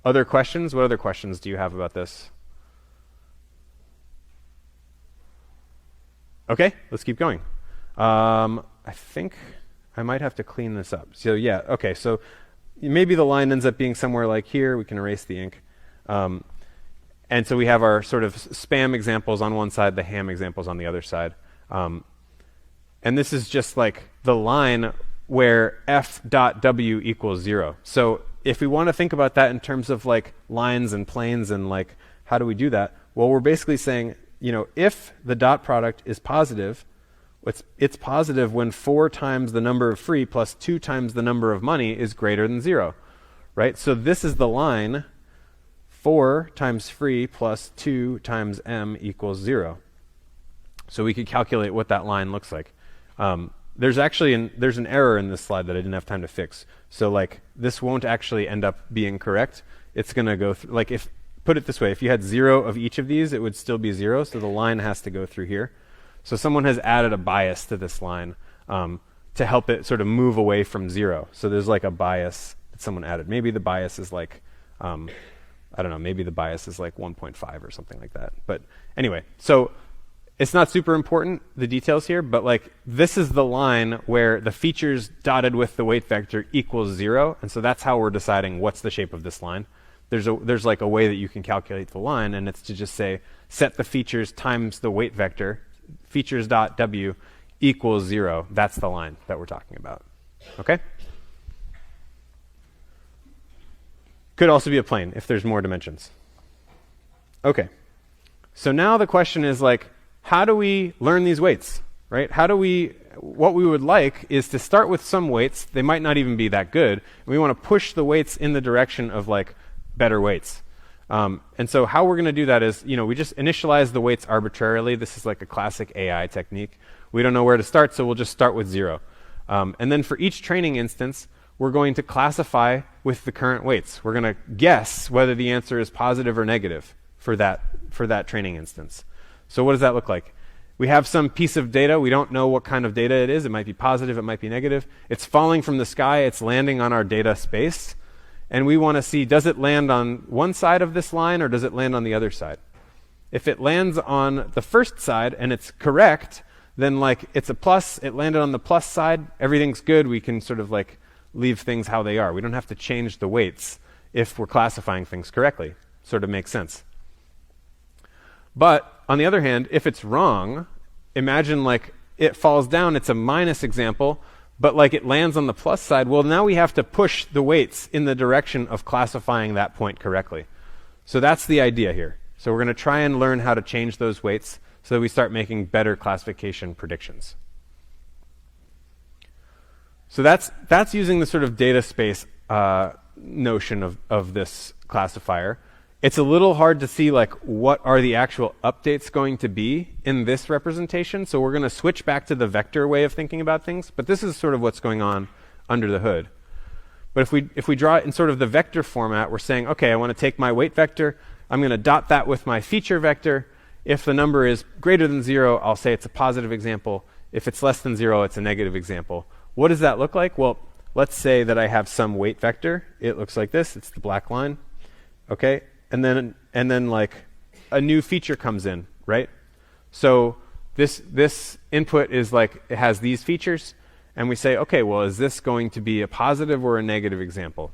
Other questions? What other questions do you have about this? Okay, let's keep going. I think I might have to clean this up. So yeah, okay, so maybe the line ends up being somewhere like here. We can erase the ink. And so we have our sort of spam examples on one side, the ham examples on the other side. And this is just like the line where f.w equals 0. So if we want to think about that in terms of like lines and planes and like how do we do that? Well, we're basically saying, if the dot product is positive, it's positive when 4 times the number of free plus 2 times the number of money is greater than 0, right? So this is the line 4 times free plus 2 times m equals 0. So we could calculate what that line looks like. There's actually there's an error in this slide that I didn't have time to fix. So like this won't actually end up being correct. It's going to go through, like put it this way, if you had 0 of each of these, it would still be 0, so the line has to go through here. So someone has added a bias to this line to help it sort of move away from 0. So there's like a bias that someone added. Maybe the bias is like, I don't know, maybe the bias is like 1.5 or something like that. But anyway, so it's not super important, the details here, but like this is the line where the features dotted with the weight vector equals 0, and so that's how we're deciding what's the shape of this line. There's like a way that you can calculate the line, and it's to just say set the features times the weight vector, features dot w equals 0. That's the line that we're talking about. Okay? Could also be a plane if there's more dimensions. Okay. So now the question is like, how do we learn these weights, right? What we would like is to start with some weights. They might not even be that good. And we want to push the weights in the direction of like better weights. And so how we're going to do that is, we just initialize the weights arbitrarily. This is like a classic AI technique. We don't know where to start, so we'll just start with 0. And then for each training instance, we're going to classify with the current weights. We're going to guess whether the answer is positive or negative for that training instance. So what does that look like? We have some piece of data. We don't know what kind of data it is. It might be positive. It might be negative. It's falling from the sky. It's landing on our data space. And we want to see, does it land on one side of this line or does it land on the other side? If it lands on the first side and it's correct, then like it's a plus. It landed on the plus side. Everything's good. We can sort of like leave things how they are. We don't have to change the weights if we're classifying things correctly. Sort of makes sense. But on the other hand, if it's wrong, imagine like it falls down, it's a minus example, but like it lands on the plus side. Well, now we have to push the weights in the direction of classifying that point correctly. So that's the idea here. So we're going to try and learn how to change those weights so that we start making better classification predictions. So that's using the sort of data space notion of this classifier. It's a little hard to see like what are the actual updates going to be in this representation. So we're going to switch back to the vector way of thinking about things. But this is sort of what's going on under the hood. But if we draw it in sort of the vector format, we're saying, okay, I want to take my weight vector. I'm going to dot that with my feature vector. If the number is greater than 0, I'll say it's a positive example. If it's less than 0, it's a negative example. What does that look like? Well, let's say that I have some weight vector. It looks like this. It's the black line. Okay? And then like a new feature comes in, right? So this input is like, it has these features. And we say, okay, well, is this going to be a positive or a negative example?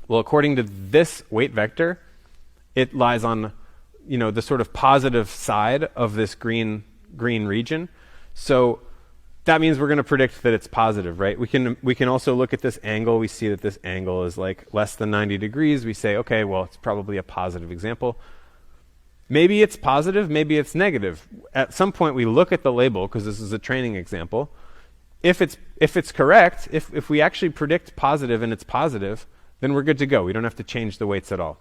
Well, according to this weight vector, it lies on, the sort of positive side of this green region. So that means we're going to predict that it's positive, right? We can also look at this angle. We see that this angle is like less than 90 degrees. We say, okay, well, it's probably a positive example. Maybe it's positive, maybe it's negative. At some point, we look at the label, because this is a training example. If it's correct, if we actually predict positive and it's positive, then we're good to go. We don't have to change the weights at all,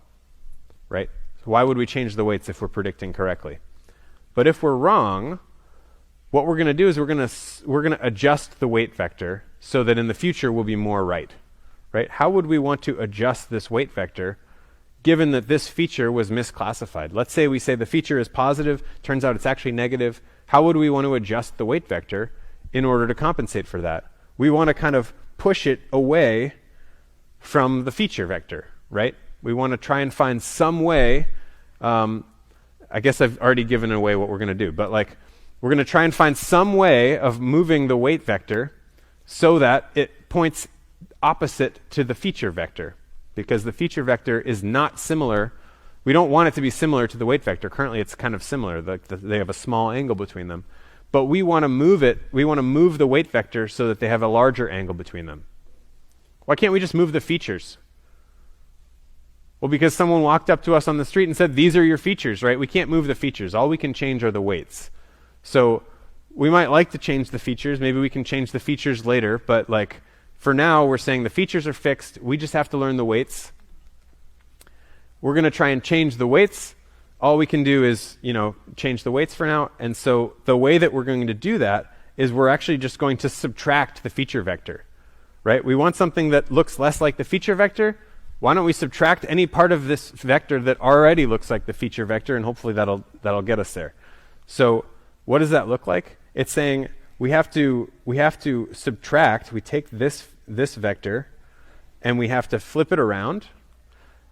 right? So why would we change the weights if we're predicting correctly? But if we're wrong, what we're going to do is we're going to adjust the weight vector so that in the future we'll be more right? How would we want to adjust this weight vector given that this feature was misclassified? Let's say we say the feature is positive, turns out it's actually negative. How would we want to adjust the weight vector in order to compensate for that? We want to kind of push it away from the feature vector, right? We want to try and find some way. I guess I've already given away what we're going to do, but like, we're going to try and find some way of moving the weight vector so that it points opposite to the feature vector, because the feature vector is not similar. We don't want it to be similar to the weight vector. Currently, it's kind of similar. They have a small angle between them. But we want to move it. We want to move the weight vector so that they have a larger angle between them. Why can't we just move the features? Well, because someone walked up to us on the street and said, these are your features, right? We can't move the features. All we can change are the weights. So we might like to change the features. Maybe we can change the features later. But like for now, we're saying the features are fixed. We just have to learn the weights. We're going to try and change the weights. All we can do is, change the weights for now. And so the way that we're going to do that is we're actually just going to subtract the feature vector, right? We want something that looks less like the feature vector. Why don't we subtract any part of this vector that already looks like the feature vector, and hopefully that'll get us there. So what does that look like? It's saying we have to subtract. We take this vector, and we have to flip it around,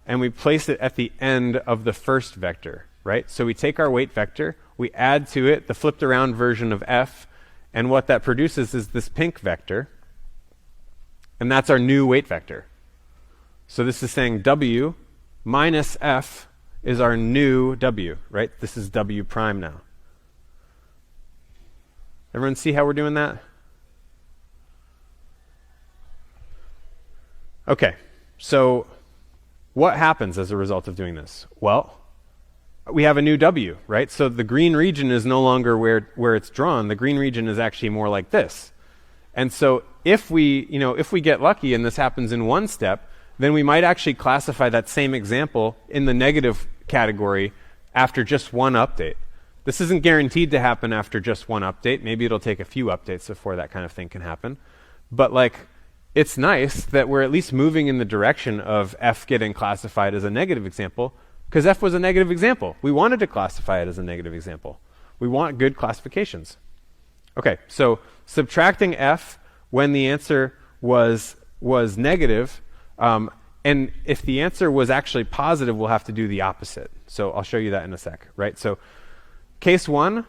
and we place it at the end of the first vector. right? So we take our weight vector, we add to it the flipped around version of f, and what that produces is this pink vector, and that's our new weight vector. So this is saying w minus f is our new w, right? This is w prime now. Everyone see how we're doing that? Okay, so what happens as a result of doing this? Well, we have a new w, right? So the green region is no longer where it's drawn. The green region is actually more like this. And so if we get lucky and this happens in one step, then we might actually classify that same example in the negative category after just one update. This isn't guaranteed to happen after just one update. Maybe it'll take a few updates before that kind of thing can happen. But it's nice that we're at least moving in the direction of f getting classified as a negative example, because f was a negative example. We wanted to classify it as a negative example. We want good classifications. Okay, so subtracting f when the answer was negative, and if the answer was actually positive, we'll have to do the opposite. So I'll show you that in a sec, right? So case 1,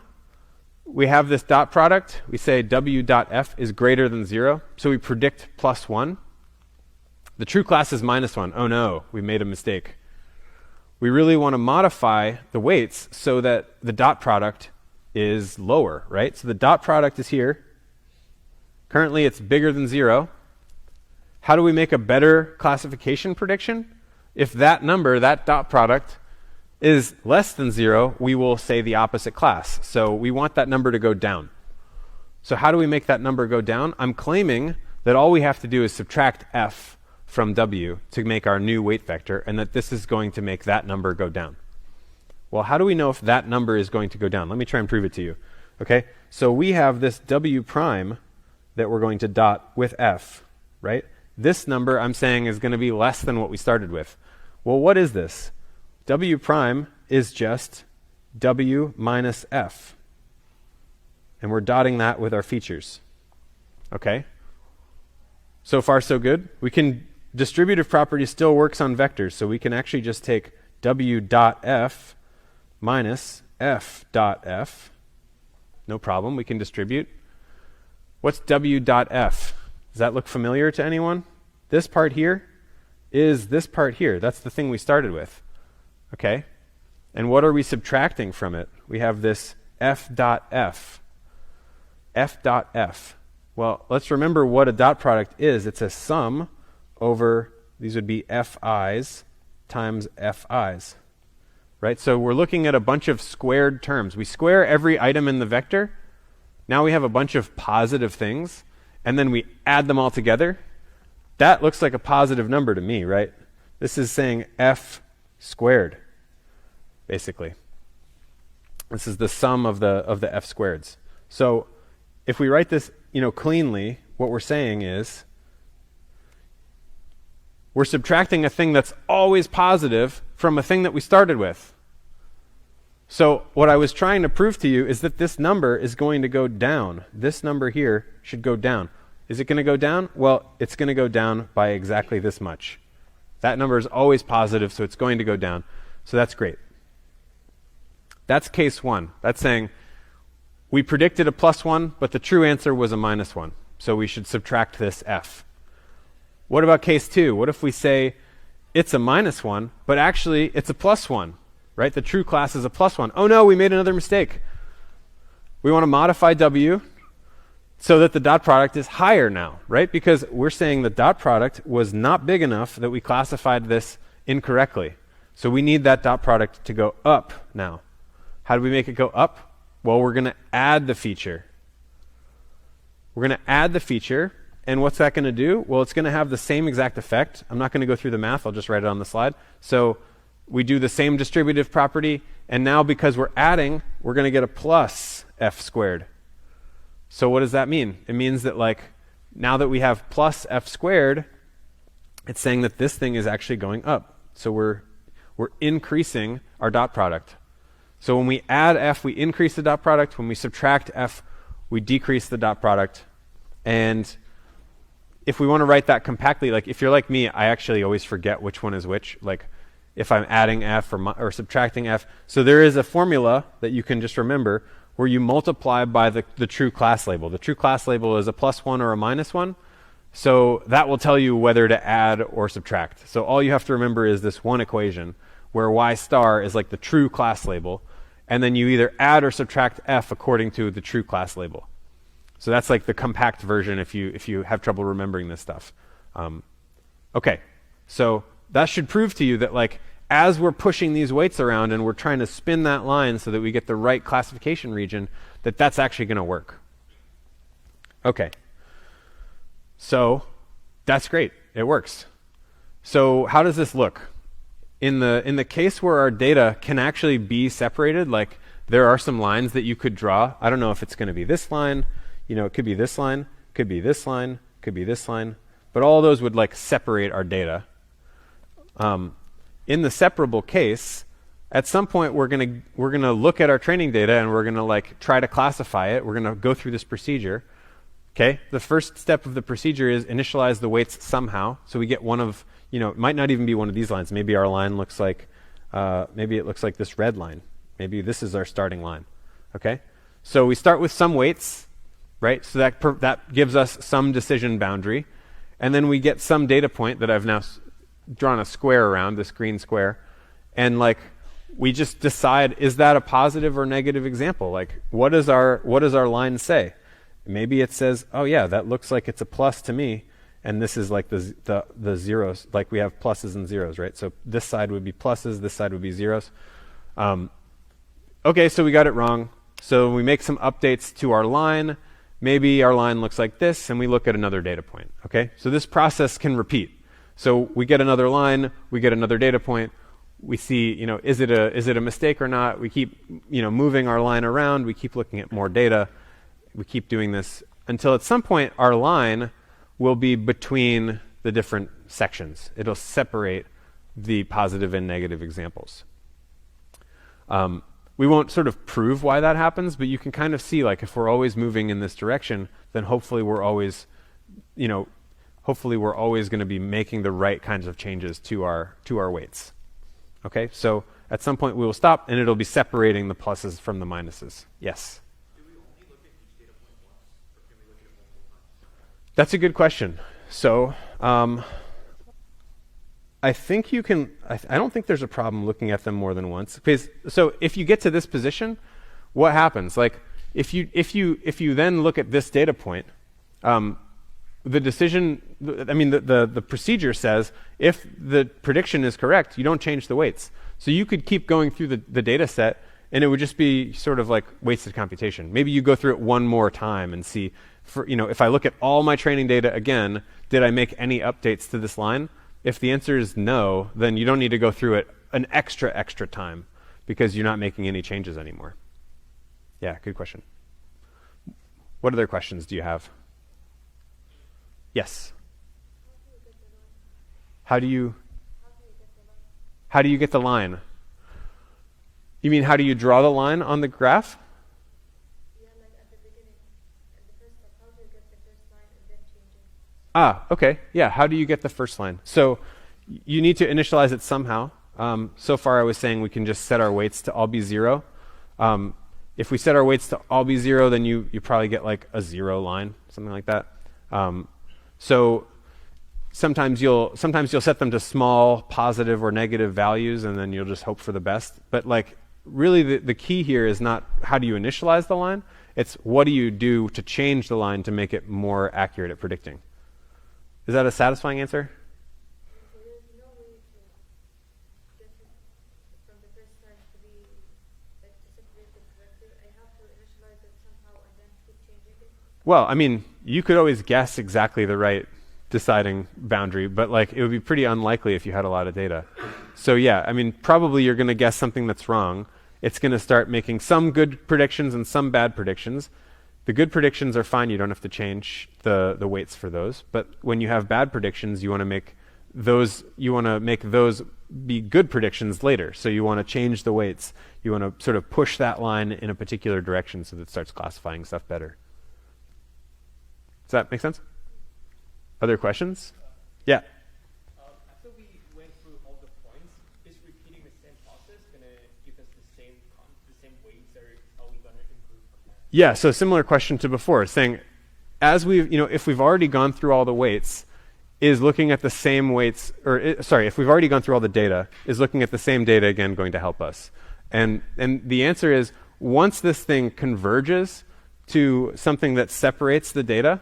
we have this dot product. We say w dot f is greater than 0, so we predict +1. The true class is -1. Oh no, we made a mistake. We really want to modify the weights so that the dot product is lower, right? So the dot product is here. Currently it's bigger than 0. How do we make a better classification prediction? If that number, that dot product, is less than 0, we will say the opposite class. So we want that number to go down. So how do we make that number go down? I'm claiming that all we have to do is subtract f from w to make our new weight vector, and that this is going to make that number go down. Well, how do we know if that number is going to go down? Let me try and prove it to you. Okay, so we have this w prime that we're going to dot with f, right? This number I'm saying is going to be less than what we started with. Well, what is this? W prime is just w minus f. And we're dotting that with our features. Okay? So far, so good. Distributive property still works on vectors, so we can actually just take w dot f minus f dot f. No problem, we can distribute. What's w dot f? Does that look familiar to anyone? This part here is this part here. That's the thing we started with. Okay? And what are we subtracting from it? We have this f dot f. F dot f. Well, let's remember what a dot product is. It's a sum over, these would be fi's times fi's. Right? So we're looking at a bunch of squared terms. We square every item in the vector. Now we have a bunch of positive things, and then we add them all together. That looks like a positive number to me, right? This is saying f squared, basically. This is the sum of the f squareds. So if we write this, cleanly, what we're saying is we're subtracting a thing that's always positive from a thing that we started with. So what I was trying to prove to you is that this number is going to go down. This number here should go down. Is it going to go down? Well, it's going to go down by exactly this much. That number is always positive, so it's going to go down. So that's great. That's case 1. That's saying we predicted a +1, but the true answer was a -1. So we should subtract this f. What about case 2? What if we say it's a -1, but actually it's a +1, right? The true class is a +1. Oh no, we made another mistake. We want to modify w so that the dot product is higher now, right? Because we're saying the dot product was not big enough that we classified this incorrectly. So we need that dot product to go up now. How do we make it go up? Well, we're going to add the feature. We're going to add the feature, and what's that going to do? Well, it's going to have the same exact effect. I'm not going to go through the math. I'll just write it on the slide. So we do the same distributive property, and now because we're adding, we're going to get a plus f squared. So what does that mean? It means that now that we have plus f squared, it's saying that this thing is actually going up. So we're increasing our dot product. So when we add f, we increase the dot product. When we subtract f, we decrease the dot product. And if we want to write that compactly, if you're like me, I actually always forget which one is which. if I'm adding f or subtracting f. So there is a formula that you can just remember where you multiply by the true class label. The true class label is a +1 or a -1. So that will tell you whether to add or subtract. So all you have to remember is this one equation where y star is like the true class label. And then you either add or subtract f according to the true class label. So that's like the compact version if you have trouble remembering this stuff. Okay, so that should prove to you that like as we're pushing these weights around and we're trying to spin that line so that we get the right classification region, that's actually going to work. Okay, so that's great. It works. So how does this look? In the case where our data can actually be separated, like there are some lines that you could draw. I don't know if it's going to be this line. It could be this line, could be this line, could be this line. But all those would like separate our data. In the separable case, at some point we're gonna look at our training data and we're gonna like try to classify it. We're gonna go through this procedure. Okay, the first step of the procedure is initialize the weights somehow. So we get one of, it might not even be one of these lines. Maybe our line looks like, maybe it looks like this red line. Maybe this is our starting line. Okay, so we start with some weights, right? So that gives us some decision boundary, and then we get some data point that I've now drawn a square around, this green square, and like we just decide, is that a positive or negative example? Like what does our line say? Maybe it says, oh yeah, that looks like it's a plus to me, and this is like the zeros, like we have pluses and zeros, right? So this side would be pluses, this side would be zeros. Okay, so we got it wrong. So we make some updates to our line. Maybe our line looks like this, and we look at another data point. Okay, so this process can repeat. So we get another line, we get another data point. We see, is it a mistake or not? We keep, moving our line around. We keep looking at more data. We keep doing this until at some point our line will be between the different sections. It'll separate the positive and negative examples. We won't sort of prove why that happens, but you can kind of see, like, if we're always moving in this direction, then hopefully we're always, going to be making the right kinds of changes to our weights. Okay, so at some point we will stop, and it'll be separating the pluses from the minuses. Yes? Do we only look at each data point once, or can we look at it multiple times? That's a good question. So I think you can. I don't think there's a problem looking at them more than once. So if you get to this position, what happens? Like if you then look at this data point, the decision. The procedure says if the prediction is correct, you don't change the weights. So you could keep going through the data set, and it would just be sort of like wasted computation. Maybe you go through it one more time and see. If I look at all my training data again, did I make any updates to this line? If the answer is no, then you don't need to go through it an extra time because you're not making any changes anymore. Yeah, good question. What other questions do you have? Yes? How do you get the line? You mean how do you draw the line on the graph? Yeah, like at the beginning, at the first step, how do you get the first line and then change it? Okay. Yeah, how do you get the first line? So you need to initialize it somehow. So far I was saying we can just set our weights to all be 0. If we set our weights to all be 0, then you probably get like a 0 line, something like that. So sometimes you'll set them to small positive or negative values, and then you'll just hope for the best. But like really the key here is not how do you initialize the line, it's what do you do to change the line to make it more accurate at predicting. Is that a satisfying answer? So there's no way to get it from the first line to be like to separate it correctly. I have to initialize it somehow and then keep changing it. Well, you could always guess exactly the right deciding boundary, but like it would be pretty unlikely if you had a lot of data. So yeah, probably you're going to guess something that's wrong. It's going to start making some good predictions and some bad predictions. The good predictions are fine. You don't have to change the weights for those. But when you have bad predictions, you want to make those be good predictions later. So you want to change the weights. You want to sort of push that line in a particular direction so that it starts classifying stuff better. Does that make sense? Other questions? Yeah. After we went through all the points, is the same weights, or are we going to improve from that? Yeah, so similar question to before, saying, as we've, if we've already gone through all the weights, is looking at the same weights, if we've already gone through all the data, is looking at the same data again going to help us? And the answer is, once this thing converges to something that separates the data,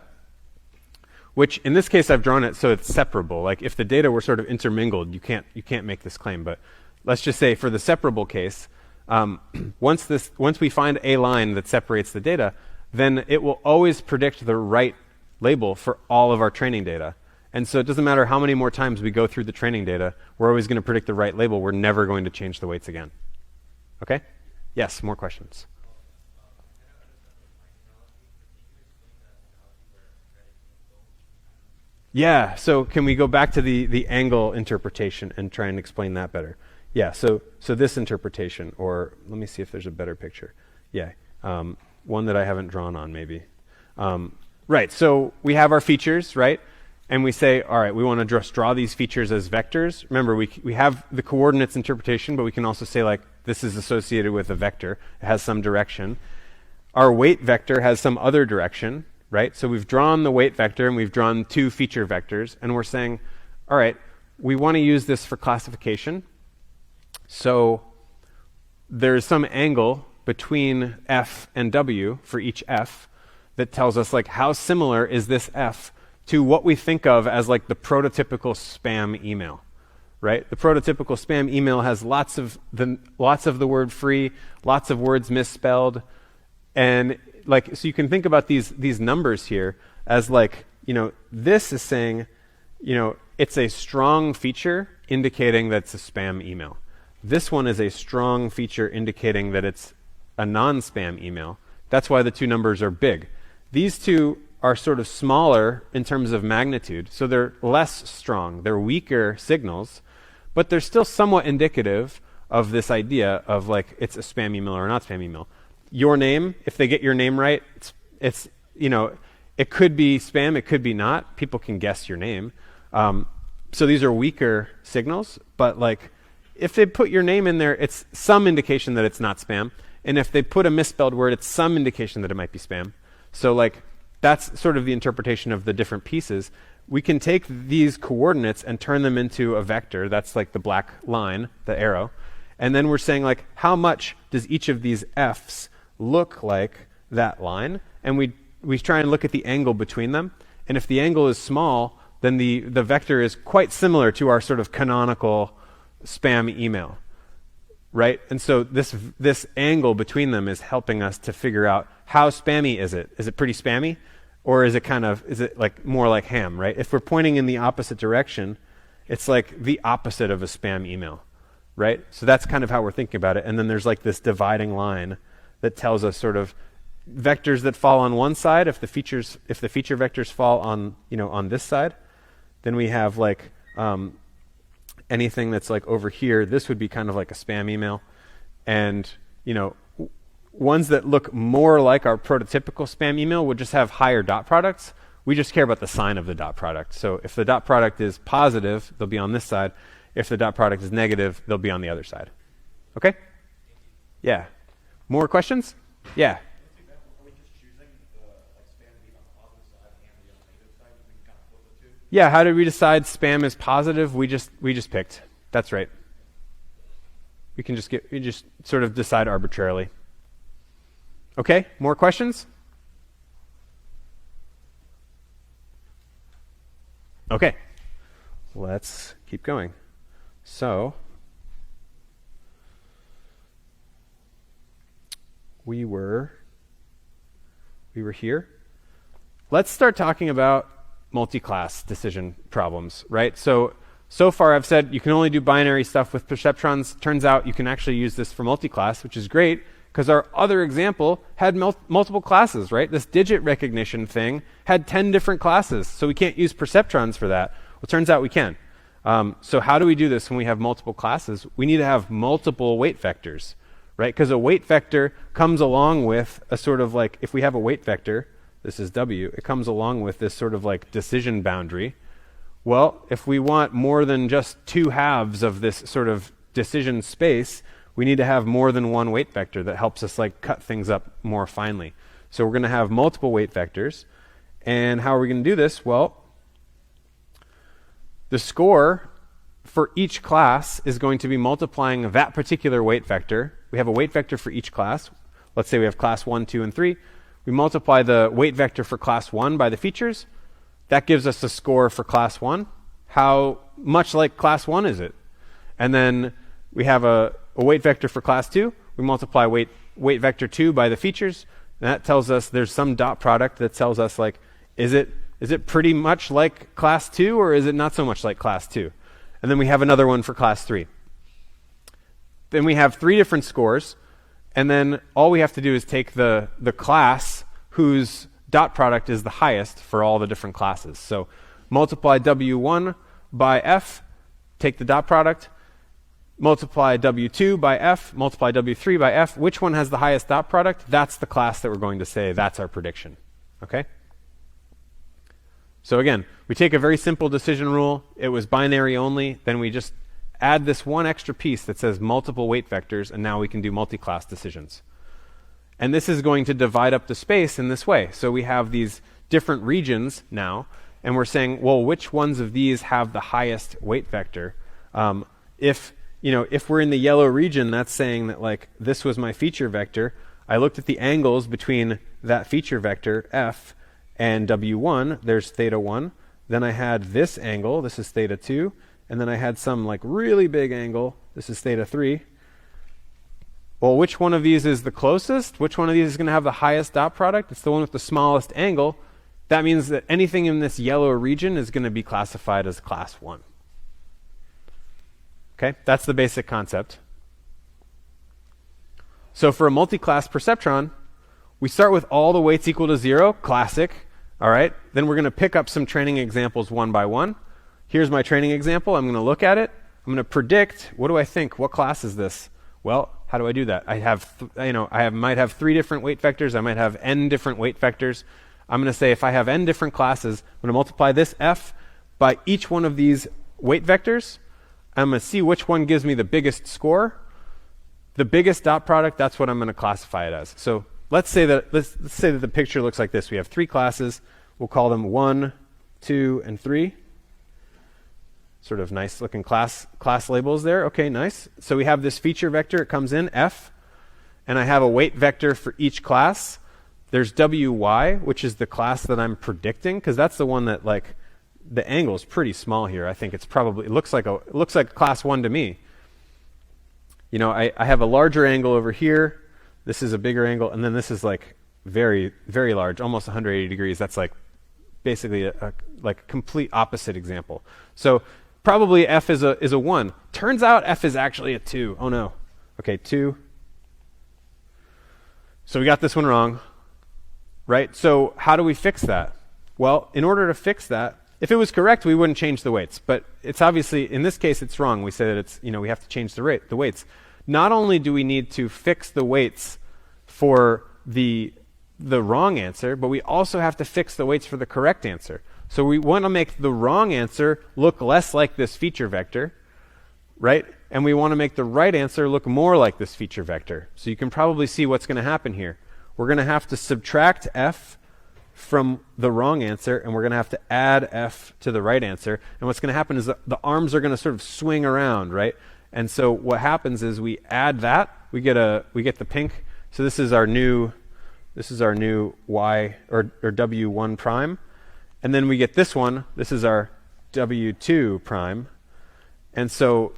which in this case I've drawn it so it's separable. Like if the data were sort of intermingled, you can't make this claim. But let's just say for the separable case, once we find a line that separates the data, then it will always predict the right label for all of our training data. And so it doesn't matter how many more times we go through the training data, we're always going to predict the right label. We're never going to change the weights again. Okay? Yes, more questions. Yeah, so can we go back to the angle interpretation and try and explain that better? Yeah, so this interpretation, or let me see if there's a better picture. Yeah, one that I haven't drawn on maybe. Right, so we have our features, right? And we say, all right, we want to just draw these features as vectors. Remember, we have the coordinates interpretation, but we can also say, like, this is associated with a vector. It has some direction. Our weight vector has some other direction, right? So we've drawn the weight vector, and we've drawn two feature vectors, and we're saying, all right, we want to use this for classification. So there's some angle between f and w for each f that tells us, like, how similar is this f to what we think of as, like, the prototypical spam email, right? The prototypical spam email has lots of the word free, lots of words misspelled, and like, so you can think about these numbers here as, like, this is saying, it's a strong feature indicating that it's a spam email. This one is a strong feature indicating that it's a non-spam email. That's why the two numbers are big. These two are sort of smaller in terms of magnitude, so they're less strong. They're weaker signals, but they're still somewhat indicative of this idea of, like, it's a spam email or not spam email. Your name, if they get your name right, it's it could be spam, it could be not. People can guess your name. So these are weaker signals, but, like, if they put your name in there, it's some indication that it's not spam. And if they put a misspelled word, it's some indication that it might be spam. So, like, that's sort of the interpretation of the different pieces. We can take these coordinates and turn them into a vector. That's like the black line, the arrow. And then we're saying, like, how much does each of these f's look like that line? And we try and look at the angle between them. And if the angle is small, then the vector is quite similar to our sort of canonical spam email, right? And so this angle between them is helping us to figure out how spammy is it? Is it pretty spammy? Or is it like more like ham, right? If we're pointing in the opposite direction, it's like the opposite of a spam email, right? So that's kind of how we're thinking about it. And then there's, like, this dividing line that tells us sort of vectors that fall on one side. If the feature vectors fall on on this side, then we have, like, anything that's, like, over here. This would be kind of like a spam email, and ones that look more like our prototypical spam email would just have higher dot products. We just care about the sign of the dot product. So if the dot product is positive, they'll be on this side. If the dot product is negative, they'll be on the other side. Okay? Yeah. More questions? Yeah. Are we just choosing the spam to be on the positive side and the negative side? We can kind of flip the two. Yeah, how did we decide spam is positive? We just picked. That's right. We just sort of decide arbitrarily. Okay, more questions? Okay, let's keep going. So, we were here. Let's start talking about multi-class decision problems, right? So far I've said you can only do binary stuff with perceptrons. Turns out you can actually use this for multi-class, which is great, because our other example had multiple classes, right? This digit recognition thing had 10 different classes, so we can't use perceptrons for that. Well, it turns out we can. So how do we do this when we have multiple classes? We need to have multiple weight vectors, right? Because a weight vector comes along with a sort of, like, if we have a weight vector, this is W, it comes along with this sort of, like, decision boundary. Well, if we want more than just two halves of this sort of decision space, we need to have more than one weight vector that helps us like cut things up more finely. So we're going to have multiple weight vectors. And how are we going to do this? Well, the score for each class is going to be multiplying that particular weight vector. We have a weight vector for each class. Let's say we have class 1, 2, and 3. We multiply the weight vector for class 1 by the features. That gives us the score for class 1. How much like class 1 is it? And then we have a weight vector for class 2. We multiply weight vector 2 by the features. And that tells us there's some dot product that tells us, like, is it pretty much like class 2 or is it not so much like class 2? And then we have another one for class 3. Then we have 3 different scores. And then all we have to do is take the class whose dot product is the highest for all the different classes. So multiply W1 by F, take the dot product, multiply W2 by F, multiply W3 by F. Which one has the highest dot product? That's the class that we're going to say that's our prediction. Okay? So again, we take a very simple decision rule. It was binary only. Then we just add this one extra piece that says multiple weight vectors, and now we can do multi-class decisions. And this is going to divide up the space in this way. So we have these different regions now, and we're saying, well, which ones of these have the highest weight vector? If we're in the yellow region, that's saying that, like, this was my feature vector. I looked at the angles between that feature vector, F, and W1. There's theta 1. Then I had this angle. This is theta 2. And then I had some, like, really big angle. This is theta 3. Well, which one of these is the closest? Which one of these is going to have the highest dot product? It's the one with the smallest angle. That means that anything in this yellow region is going to be classified as class 1. Okay, that's the basic concept. So for a multi-class perceptron, we start with all the weights equal to 0, classic. All right, then we're going to pick up some training examples one by one. Here's my training example. I'm going to look at it. I'm going to predict, what do I think? What class is this? Well, how do I do that? I might have 3 different weight vectors. I might have n different weight vectors. I'm going to say if I have n different classes, I'm going to multiply this f by each one of these weight vectors. I'm going to see which one gives me the biggest score. The biggest dot product, that's what I'm going to classify it as. So let's say that the picture looks like this. We have 3 classes. We'll call them 1, 2, and 3. Sort of nice looking class labels there. Okay, nice. So we have this feature vector. It comes in, F. And I have a weight vector for each class. There's WY, which is the class that I'm predicting, because that's the one that, like, the angle is pretty small here. I think it looks like class 1 to me. I have a larger angle over here. This is a bigger angle, and then this is, like, very, very large, almost 180 degrees. That's, like, basically a complete opposite example. So probably F is a 1. Turns out F is actually a 2. Oh no. Okay, 2. So we got this one wrong, right? So how do we fix that? Well, in order to fix that, if it was correct, we wouldn't change the weights. But it's obviously, in this case, it's wrong. We say that it's, we have to change the weights. Not only do we need to fix the weights for the wrong answer, but we also have to fix the weights for the correct answer. So we want to make the wrong answer look less like this feature vector, right? And we want to make the right answer look more like this feature vector. So you can probably see what's going to happen here. We're going to have to subtract F from the wrong answer, and we're going to have to add F to the right answer. And what's going to happen is the arms are going to sort of swing around, right? And so what happens is we add that, we get the pink. So this is our new Y or W1 prime. And then we get this one. This is our W2 prime. And so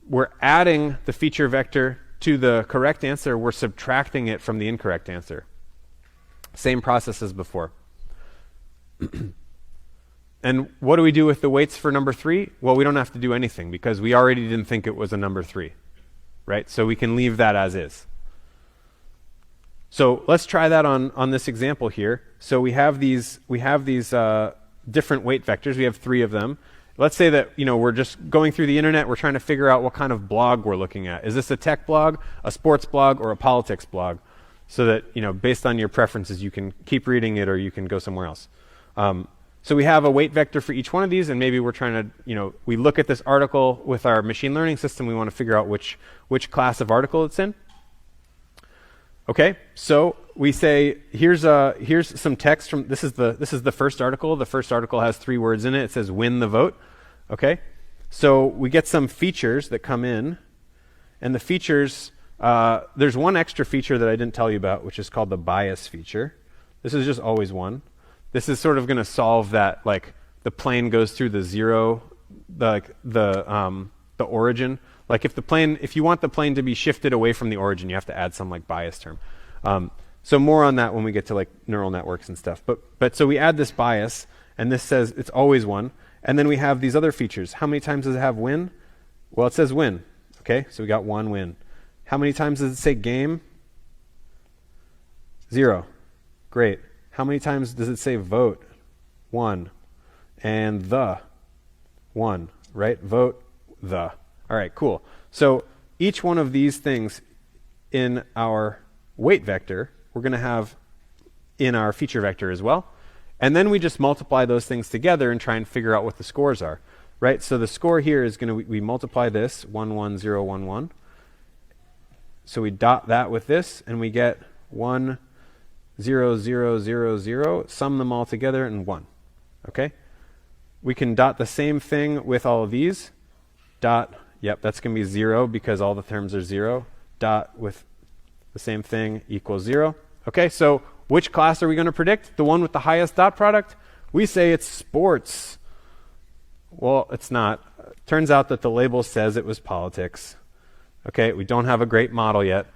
we're adding the feature vector to the correct answer. We're subtracting it from the incorrect answer. Same process as before. And what do we do with the weights for number 3? Well, we don't have to do anything because we already didn't think it was a number 3, right? So we can leave that as is. So let's try that on this example here. So we have these different weight vectors. We have 3 of them. Let's say that we're just going through the internet. We're trying to figure out what kind of blog we're looking at. Is this a tech blog, a sports blog, or a politics blog? So that based on your preferences, you can keep reading it or you can go somewhere else. So we have a weight vector for each one of these, and maybe we're trying to, we look at this article with our machine learning system. We want to figure out which class of article it's in. Okay, so we say here's some text from this is the first article. The first article has 3 words in it. It says "win the vote." Okay, so we get some features that come in, and the features there's one extra feature that I didn't tell you about, which is called the bias feature. This is just always 1. This is sort of going to solve that, like the plane goes through the zero, the origin. Like if you want the plane to be shifted away from the origin, you have to add some like bias term. So more on that when we get to like neural networks and stuff. But so we add this bias, and this says it's always 1. And then we have these other features. How many times does it have win? Well, it says win. Okay, so we got 1 win. How many times does it say game? 0. Great. How many times does it say vote? 1. And the 1, right? Vote the. All right, cool. So each one of these things in our weight vector, we're going to have in our feature vector as well. And then we just multiply those things together and try and figure out what the scores are, right? So the score here is going to, we multiply this, 1, 1, 0, 1, 1. So we dot that with this, and we get 1, 0, 0, 0, 0, sum them all together, and 1. Okay? We can dot the same thing with all of these. Dot, yep, that's going to be 0 because all the terms are 0. Dot with the same thing equals 0. Okay, so which class are we going to predict? The one with the highest dot product? We say it's sports. Well, it's not. Turns out that the label says it was politics. Okay, we don't have a great model yet.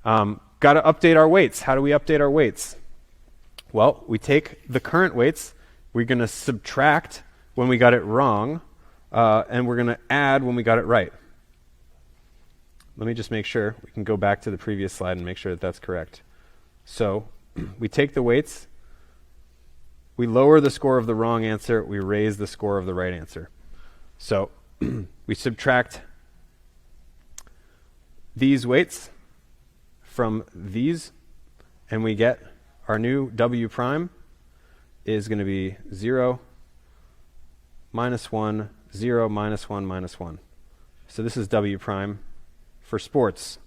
Got to update our weights. How do we update our weights? Well, we take the current weights. We're going to subtract when we got it wrong, and we're going to add when we got it right. Let me just make sure. We can go back to the previous slide and make sure that that's correct. So we take the weights. We lower the score of the wrong answer. We raise the score of the right answer. So we subtract these weights from these, and we get our new W prime is going to be 0, -1, 0, -1, -1. So this is W prime for sports.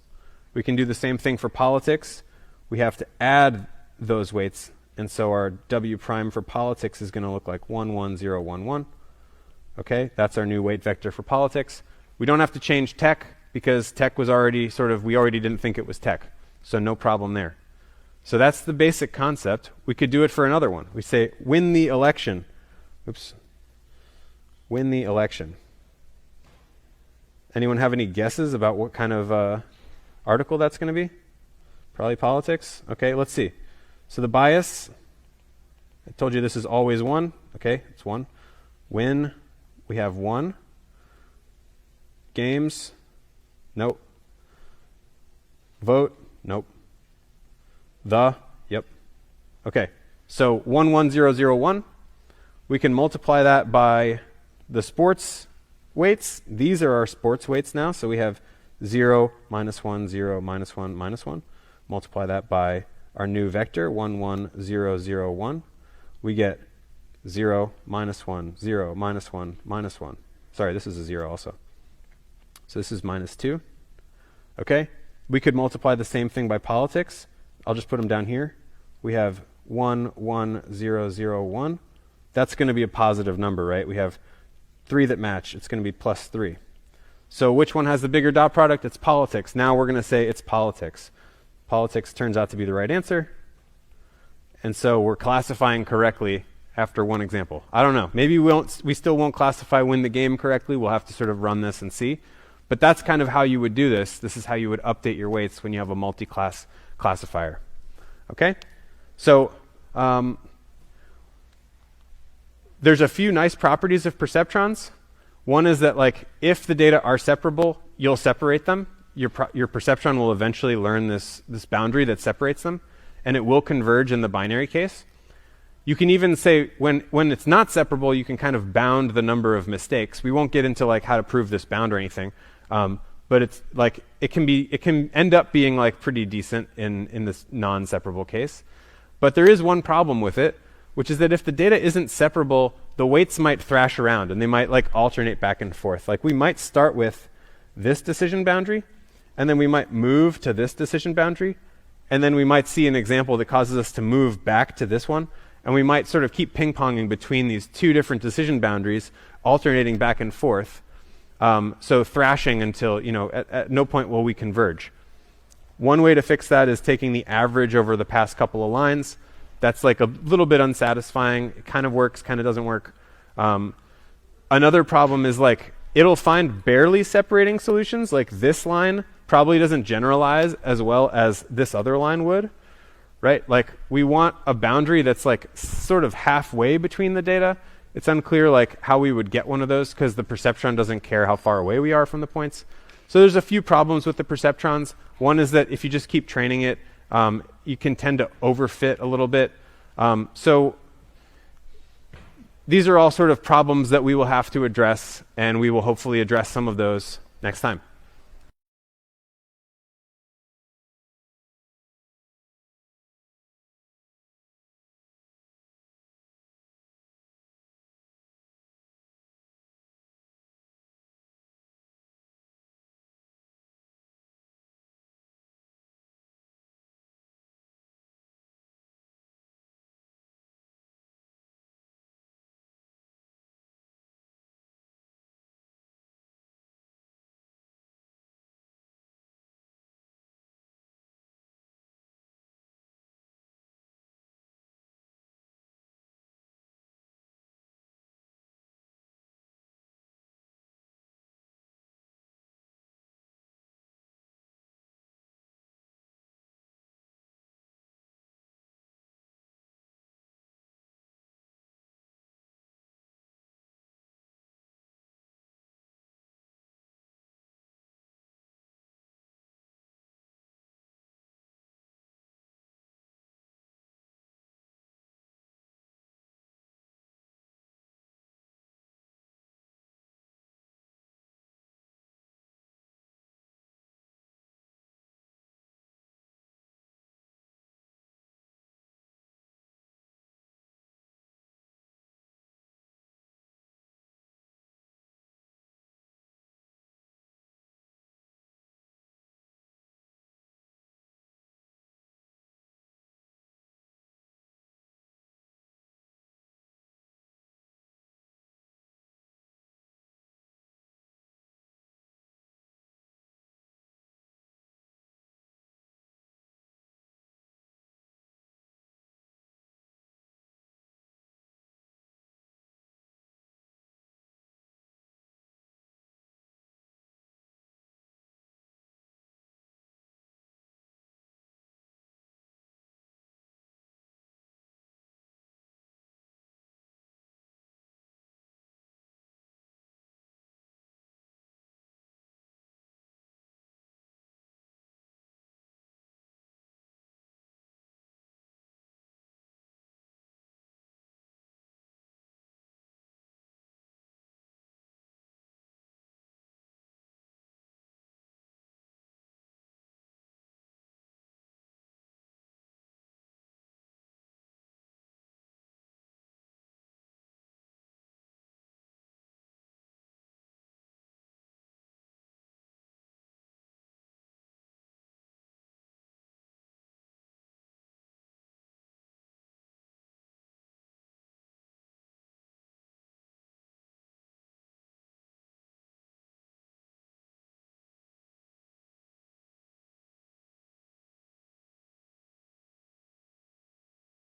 We can do the same thing for politics. We have to add those weights, and so our W prime for politics is going to look like 1, 1, 0, 1, 1. Okay, that's our new weight vector for politics. We don't have to change tech because tech was already we already didn't think it was tech. So no problem there. So that's the basic concept. We could do it for another one. We say, win the election. Oops. Win the election. Anyone have any guesses about what kind of article that's going to be? Probably politics. Okay, let's see. So the bias, I told you this is always 1. Okay, it's 1. Win, we have 1. Games, nope. Vote, nope. The, yep. Okay, so 1, 1, 0, 0, 1. We can multiply that by the sports weights. These are our sports weights now. So we have 0, -1, 0, -1, -1. Multiply that by our new vector, 1, 1, 0, 0, 1. We get 0, -1, 0, -1, -1. Sorry, this is a 0 also. So this is -2. Okay, we could multiply the same thing by politics. I'll just put them down here. We have 1, 1, 0, 0, 1. That's going to be a positive number, right? We have 3 that match. It's going to be +3. So which one has the bigger dot product? It's politics. Now we're going to say it's politics. Politics turns out to be the right answer. And so we're classifying correctly after one example. I don't know. Maybe we still won't classify win the game correctly. We'll have to sort of run this and see. But that's kind of how you would do this. This is how you would update your weights when you have a multi-class classifier. Okay? So there's a few nice properties of perceptrons. One is that like if the data are separable, you'll separate them. Your perceptron will eventually learn this boundary that separates them, and it will converge in the binary case. You can even say when it's not separable, you can kind of bound the number of mistakes. We won't get into like how to prove this bound or anything, but it's like it can end up being like pretty decent in this non-separable case. But there is one problem with it, which is that if the data isn't separable, the weights might thrash around and they might like alternate back and forth. Like we might start with this decision boundary, and then we might move to this decision boundary, and then we might see an example that causes us to move back to this one, and we might sort of keep ping-ponging between these two different decision boundaries, alternating back and forth, so thrashing until, at no point will we converge. One way to fix that is taking the average over the past couple of lines. That's like a little bit unsatisfying. It kind of works, kind of doesn't work. Another problem is like it'll find barely separating solutions. Like this line probably doesn't generalize as well as this other line would, right? Like we want a boundary that's like sort of halfway between the data. It's unclear like how we would get one of those because the perceptron doesn't care how far away we are from the points. So there's a few problems with the perceptrons. One is that if you just keep training it, you can tend to overfit a little bit. So these are all sort of problems that we will have to address, and we will hopefully address some of those next time.